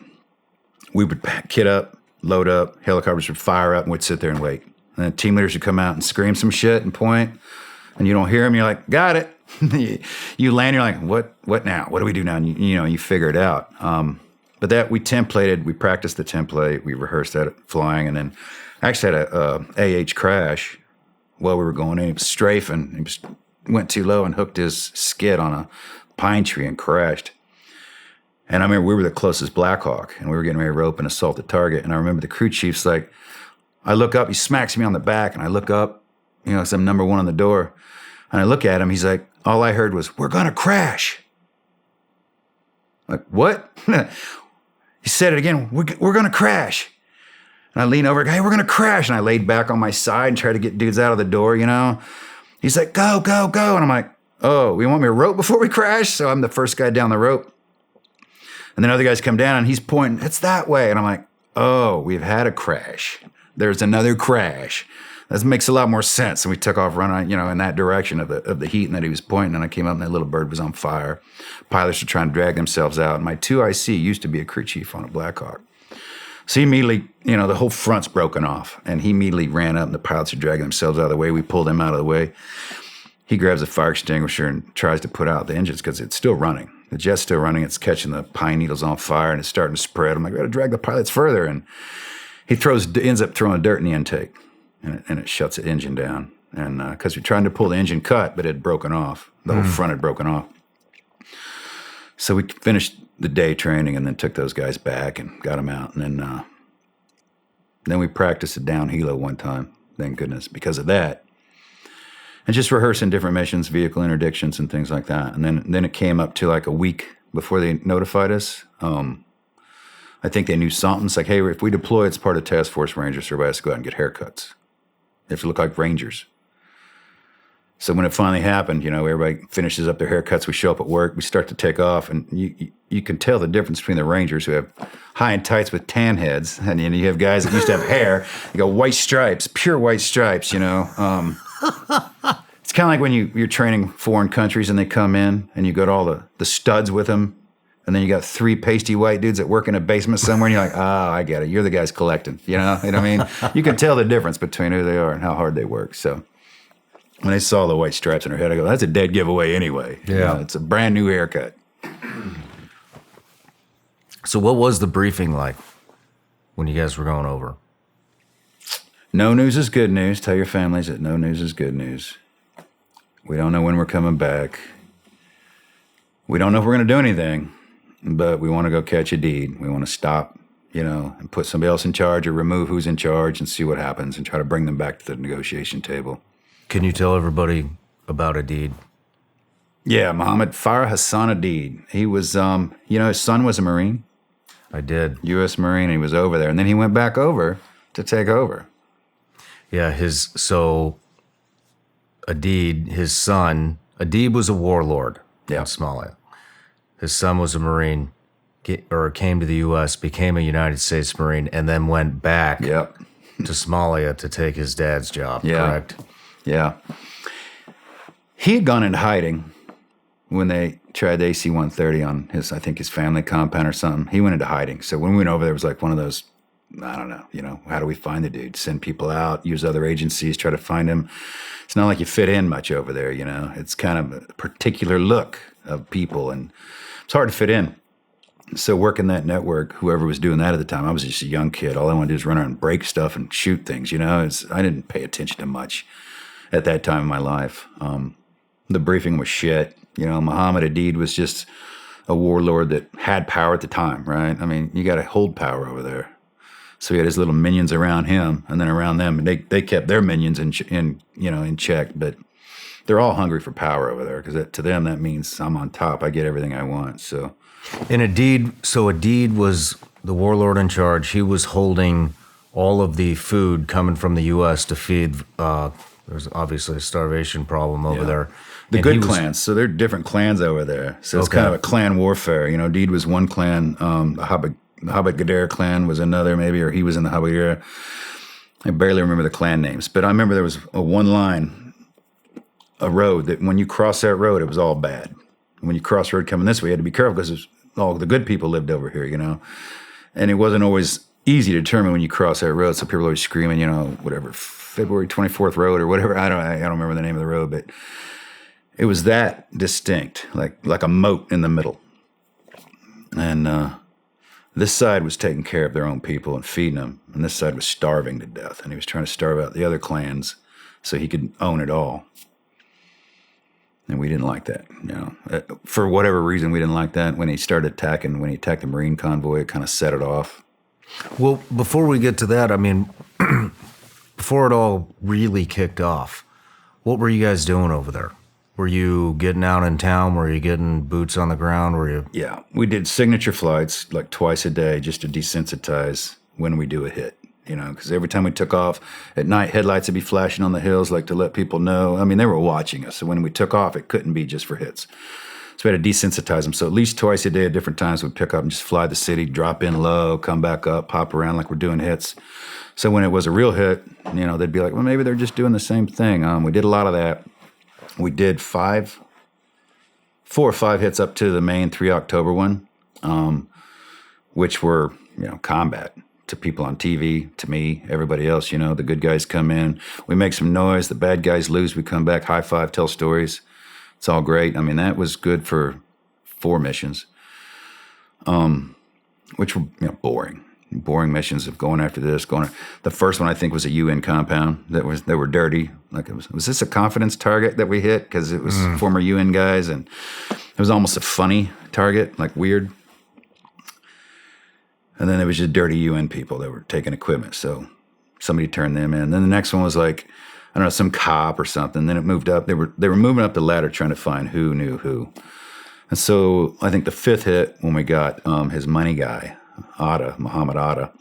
we would kit up, load up, helicopters would fire up, and we'd sit there and wait. And then team leaders would come out and scream some shit and point, and you don't hear them. You're like, got it. You land, you're like, what now? What do we do now? And you figure it out. But that we templated, we practiced the template, we rehearsed that flying, and then I actually had a AH crash while we were going in. He was strafing. He went too low and hooked his skid on a pine tree and crashed. And I remember we were the closest Black Hawk, and we were getting ready to rope and assault the target. And I remember the crew chief's like, I look up, he smacks me on the back, and I look up, because I'm number one on the door. And I look at him, he's like, all I heard was, we're going to crash. Like, what? He said it again, we're going to crash. And I lean over, hey, we're going to crash. And I laid back on my side and tried to get dudes out of the door, He's like, go, go, go. And I'm like, oh, you want me to rope before we crash? So I'm the first guy down the rope. And then other guys come down and he's pointing, it's that way. And I'm like, oh, we've had a crash. There's another crash. That makes a lot more sense. And we took off running, in that direction of the heat that he was pointing. And I came up and that little bird was on fire. Pilots were trying to drag themselves out. And my 2IC used to be a crew chief on a Black Hawk. So he immediately, the whole front's broken off, and he immediately ran up, and the pilots are dragging themselves out of the way. We pulled him out of the way. He grabs a fire extinguisher and tries to put out the engines because it's still running. The jet's still running. It's catching the pine needles on fire, and it's starting to spread. I'm like, we got to drag the pilots further. And he ends up throwing dirt in the intake, and it shuts the engine down. And because we're trying to pull the engine cut, but it had broken off. The whole front had broken off. So we finished the day training and then took those guys back and got them out. And then we practiced a down helo one time, thank goodness, because of that. And just rehearsing different missions, vehicle interdictions and things like that. And then it came up to like a week before they notified us. I think they knew something. It's like, hey, if we deploy, it's part of Task Force Rangers, so everybody has to go out and get haircuts. They have to look like Rangers. So when it finally happened, everybody finishes up their haircuts. We show up at work. We start to take off, and you can tell the difference between the Rangers who have high and tights with tan heads, and you have guys that used to have hair. You got white stripes, pure white stripes. It's kind of like when you're training foreign countries and they come in and you got all the studs with them, and then you got 3 pasty white dudes that work in a basement somewhere, and you're like, I get it. You're the guys collecting. You know what I mean? You can tell the difference between who they are and how hard they work. So when I saw the white stripes on her head, I go, that's a dead giveaway anyway. Yeah. It's a brand new haircut. So what was the briefing like when you guys were going over? No news is good news. Tell your families that no news is good news. We don't know when we're coming back. We don't know if we're going to do anything, but we want to go catch Aidid. We want to stop, and put somebody else in charge or remove who's in charge and see what happens and try to bring them back to the negotiation table. Can you tell everybody about Aidid? Yeah, Mohamed Farrah Aidid. He was, his son was a Marine. I did. U.S. Marine, and he was over there. And then he went back over to take over. Yeah, Aidid, his son, Aidid was a warlord in Somalia. His son was a Marine, came to the U.S., became a United States Marine, and then went back to Somalia to take his dad's job, correct? Yeah. He had gone into hiding when they tried the AC-130 on his family compound or something. He went into hiding. So when we went over there, it was like one of those, I don't know, how do we find the dude? Send people out, use other agencies, try to find him. It's not like you fit in much over there, It's kind of a particular look of people, and it's hard to fit in. So working that network, whoever was doing that at the time, I was just a young kid. All I wanted to do was run around and break stuff and shoot things, I didn't pay attention to much at that time in my life. The briefing was shit. Mohamed Aidid was just a warlord that had power at the time, right? I mean, you got to hold power over there. So he had his little minions around him, and then around them, and they kept their minions in check. But they're all hungry for power over there because to them that means I'm on top. I get everything I want. So, and Aidid was the warlord in charge. He was holding all of the food coming from the U.S. to feed. There's obviously a starvation problem over there. The good clans. So there are different clans over there. So it's kind of a clan warfare. Aidid was one clan. The Habit Gader clan was another, maybe, or he was in the Habit Gader. I barely remember the clan names, but I remember there was a road that when you cross that road, it was all bad. When you cross the road coming this way, you had to be careful because all the good people lived over here, And it wasn't always easy to determine when you cross that road. So people were always screaming, whatever, February 24th road or whatever. I don't remember the name of the road, but it was that distinct, like a moat in the middle. And this side was taking care of their own people and feeding them, and this side was starving to death. And he was trying to starve out the other clans so he could own it all. And we didn't like that, For whatever reason, we didn't like that. When he attacked the Marine convoy, it kind of set it off. Well, before we get to that, I mean, before it all really kicked off, what were you guys doing over there? Were you getting out in town? Were you getting boots on the ground? Yeah, we did signature flights like twice a day just to desensitize when we do a hit, because every time we took off at night, headlights would be flashing on the hills like to let people know. I mean, they were watching us. So when we took off, it couldn't be just for hits. So we had to desensitize them. So at least twice a day at different times, we'd pick up and just fly the city, drop in low, come back up, pop around like we're doing hits. So when it was a real hit, they'd be like, well, maybe they're just doing the same thing. We did a lot of that. We did 4 or 5 hits up to the main 3 October one, which were, combat, to people on TV, to me, everybody else. You know, the good guys come in, we make some noise. The bad guys lose. We come back, high five, tell stories. It's all great. I mean, that was good for 4 missions, which were boring missions of going after this. The first one I think was a UN compound that were dirty. Like was this a confidence target that we hit because it was former UN guys, and it was almost a funny target, like weird. And then it was just dirty UN people that were taking equipment. So somebody turned them in. Then the next one was like, I don't know, some cop or something. Then it moved up. They were moving up the ladder trying to find who knew who. And so I think the 5th hit when we got his money guy, Mohamed Farrah.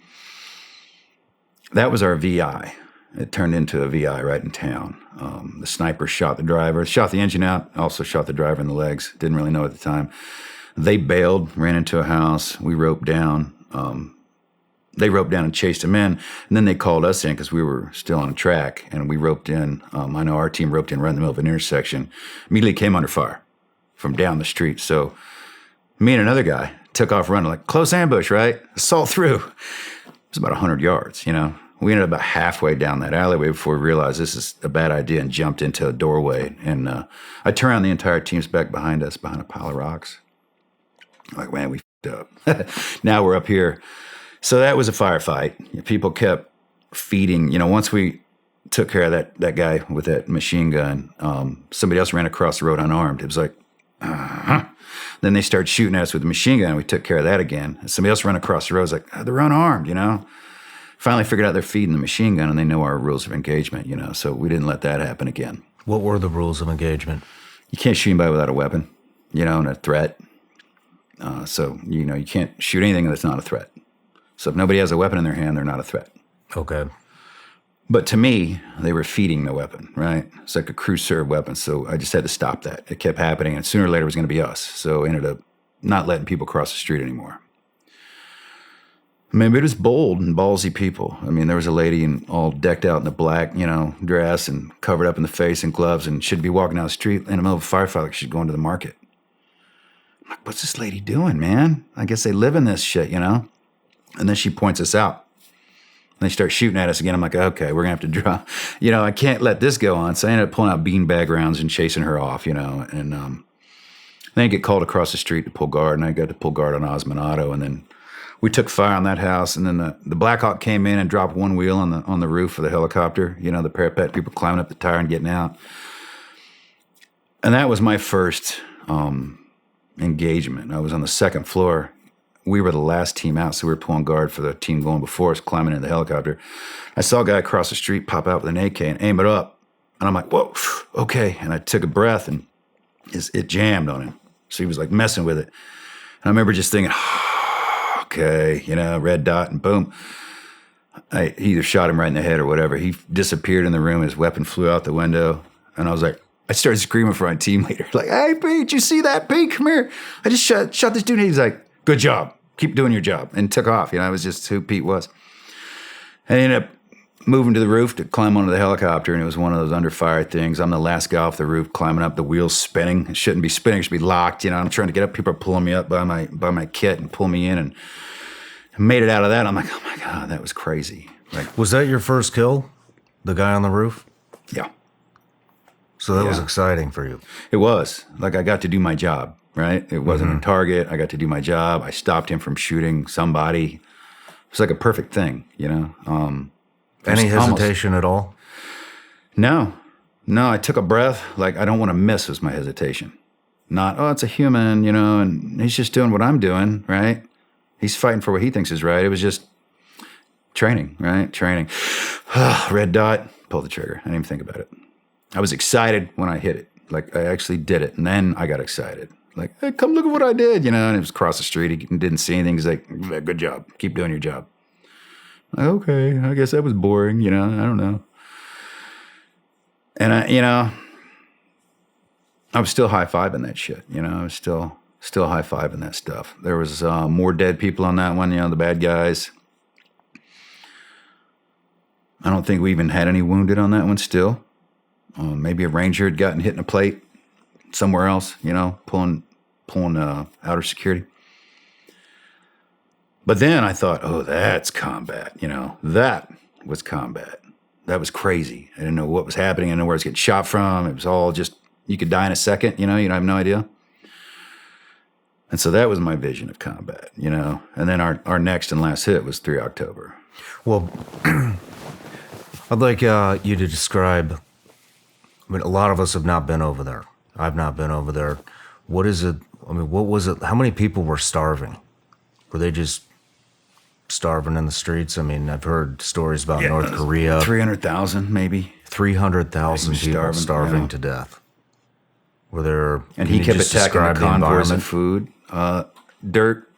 That was our VI. It turned into a VI right in town. The sniper shot the driver, shot the engine out, also shot the driver in the legs. Didn't really know at the time. They bailed, ran into a house. We roped down. They roped down and chased him in, and then they called us in because we were still on track, and we roped in. I know our team roped in right in the middle of an intersection. Immediately came under fire from down the street. So me and another guy took off running, like close ambush, right? Assault through. It was about 100 yards, you know. We ended up about halfway down that alleyway before we realized this is a bad idea and jumped into a doorway. And I turned around, the entire team's back behind us, behind a pile of rocks. I'm like, man, we f***ed up. Now we're up here. So that was a firefight. People kept feeding. You know, once we took care of that guy with that machine gun, somebody else ran across the road unarmed. It was like, Then they started shooting at us with the machine gun. We took care of that again. Somebody else ran across the road. It's like, they're unarmed, you know? Finally figured out they're feeding the machine gun, and they know our rules of engagement, you know? So we didn't let that happen again. What were the rules of engagement? You can't shoot anybody without a weapon, you know, and a threat. So, you know, you can't shoot anything that's not a threat. So if nobody has a weapon in their hand, they're not a threat. Okay. But to me, they were feeding the weapon, right? It's like a crew serve weapon. So I just had to stop that. It kept happening, and sooner or later it was going to be us. So I ended up not letting people cross the street anymore. I mean, it was bold and ballsy people. I mean, there was a lady all decked out in the black, you know, dress and covered up in the face and gloves, and she'd be walking down the street in the middle of a firefight like she's going to the market. I'm like, what's this lady doing, man? I guess they live in this shit, you know? And then she points us out. And they start shooting at us again. I'm like, okay, we're going to have to draw. You know, I can't let this go on. So I ended up pulling out beanbag rounds and chasing her off, you know. And then I get called across the street to pull guard, and I got to pull guard on Osmanado. And then we took fire on that house. And then the Black Hawk came in and dropped one wheel on the roof of the helicopter, you know, the parapet, people climbing up the tire and getting out. And that was my first engagement. I was on the second floor. We were the last team out, so we were pulling guard for the team going before us, climbing into the helicopter. I saw a guy across the street pop out with an AK and aim it up. And I'm like, whoa, okay. And I took a breath, and it jammed on him. So he was like messing with it. And I remember just thinking, okay, you know, red dot, and boom. He either shot him right in the head or whatever. He disappeared in the room. His weapon flew out the window. And I was like, I started screaming for my team leader. Like, hey, Pete, you see that? Pete, come here. I just shot this dude. And he's like, good job. Keep doing your job. And took off. You know, it was just who Pete was. And I ended up moving to the roof to climb onto the helicopter. And it was one of those under fire things. I'm the last guy off the roof climbing up, the wheels spinning. It shouldn't be spinning. It should be locked. You know, I'm trying to get up. People are pulling me up by my kit and pull me in. And made it out of that. I'm like, oh my God, that was crazy. Like, Was that your first kill? The guy on the roof? yeah. So that was exciting for you. It was. Like, I got to do my job, right? It wasn't a target. I got to do my job. I stopped him from shooting somebody. It was like a perfect thing, you know? Any hesitation at all? No. I took a breath. Like, I don't want to miss was my hesitation. Not, oh, it's a human, you know, and he's just doing what I'm doing, right? He's fighting for what he thinks is right. It was just training, right? Training. Red dot, pull the trigger. I didn't even think about it. I was excited when I hit it. Like, I actually did it. And then I got excited. Like, hey, come look at what I did, you know? And it was across the street. He didn't see anything. He's like, good job. Keep doing your job. Like, okay, I guess that was boring, you know? I don't know. And I was still high-fiving that shit, you know? I was still high-fiving that stuff. There was more dead people on that one, you know, the bad guys. I don't think we even had any wounded on that one still. Maybe a ranger had gotten hit in a plate somewhere else, you know, pulling outer security. But then I thought, oh, that's combat. That was combat. That was crazy. I didn't know what was happening. I didn't know where I was getting shot from. It was all just, you could die in a second, you have no idea. And so that was my vision of combat, And then our next and last hit was 3 October. Well, I'd like you to describe, a lot of us have not been over there. I've not been over there. What is it? What was it? How many people were starving? Were they just starving in the streets? I've heard stories about North Korea. 300,000 maybe. 300,000 people starving to death. Were there? And he kept attacking the convoys of food.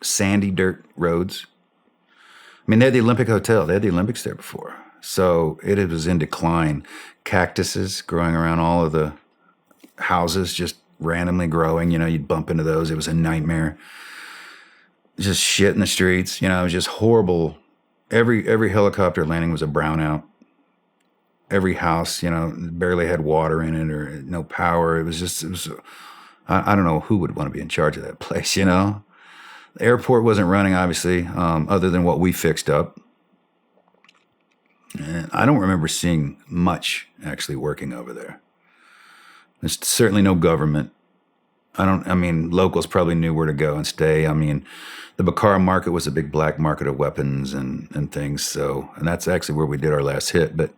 Sandy dirt roads. They had the Olympic Hotel. They had the Olympics there before. So it was in decline. Cactuses growing around all of the houses, just randomly growing. You'd bump into those. It was a nightmare. Just shit in the streets. It was just horrible. Every helicopter landing was a brownout. Every house, barely had water in it or no power. It was I don't know who would want to be in charge of that place, The airport wasn't running, obviously, other than what we fixed up. And I don't remember seeing much actually working over there. There's certainly no government. Locals probably knew where to go and stay. The Bakara market was a big black market of weapons and things. So, and that's actually where we did our last hit. But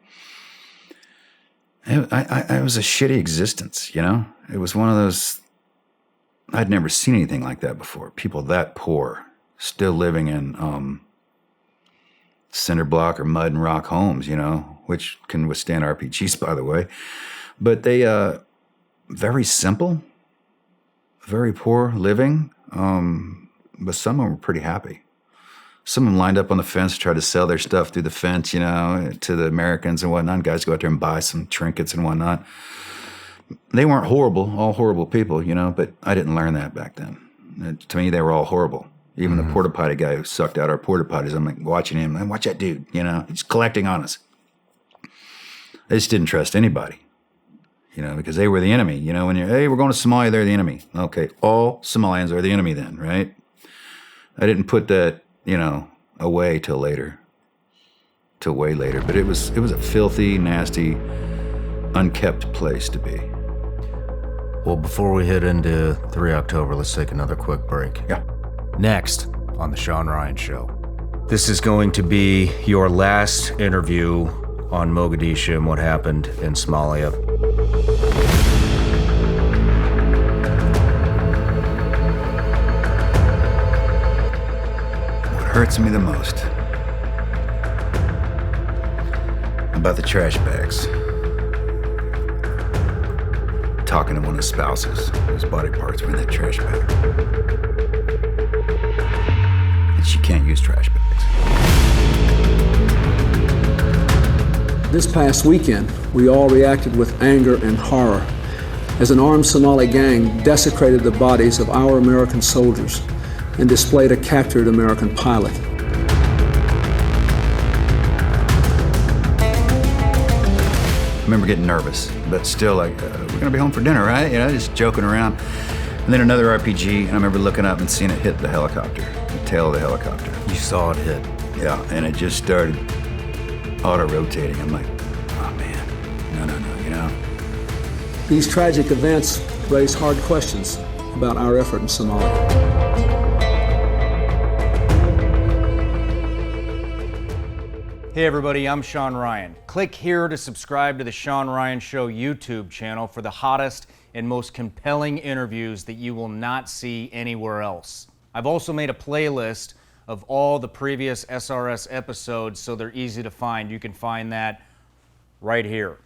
it was a shitty existence, It was one of those, I'd never seen anything like that before. People that poor, still living in cinder block or mud and rock homes, which can withstand RPGs, by the way. But they, very simple, very poor living, but some of them were pretty happy. Some of them lined up on the fence, tried to sell their stuff through the fence, to the Americans and whatnot. Guys go out there and buy some trinkets and whatnot. They weren't all horrible people, but I didn't learn that back then. To me, they were all horrible. Even the porta potty guy who sucked out our porta potties, I'm like watching him, and watch that dude, he's collecting on us. I just didn't trust anybody, because they were the enemy. When hey, we're going to Somalia, they're the enemy. Okay, all Somalians are the enemy then, right? I didn't put that, away till way later. But it was a filthy, nasty, unkept place to be. Well, before we head into 3 October, let's take another quick break. Yeah. Next on The Shawn Ryan Show. This is going to be your last interview on Mogadishu and what happened in Somalia. What hurts me the most about the trash bags. Talking to one of the spouses whose body parts were in that trash bag. And she can't use trash bags. This past weekend, we all reacted with anger and horror as an armed Somali gang desecrated the bodies of our American soldiers and displayed a captured American pilot. I remember getting nervous, but still like, we're gonna be home for dinner, right? Just joking around. And then another RPG, and I remember looking up and seeing it hit the helicopter, the tail of the helicopter. You saw it hit. Yeah, and it just started auto-rotating. I'm like, oh man, no. These tragic events raise hard questions about our effort in Somalia. Hey everybody, I'm Shawn Ryan. Click here to subscribe to the Shawn Ryan Show YouTube channel for the hottest and most compelling interviews that you will not see anywhere else. I've also made a playlist of all the previous SRS episodes so they're easy to find. You can find that right here.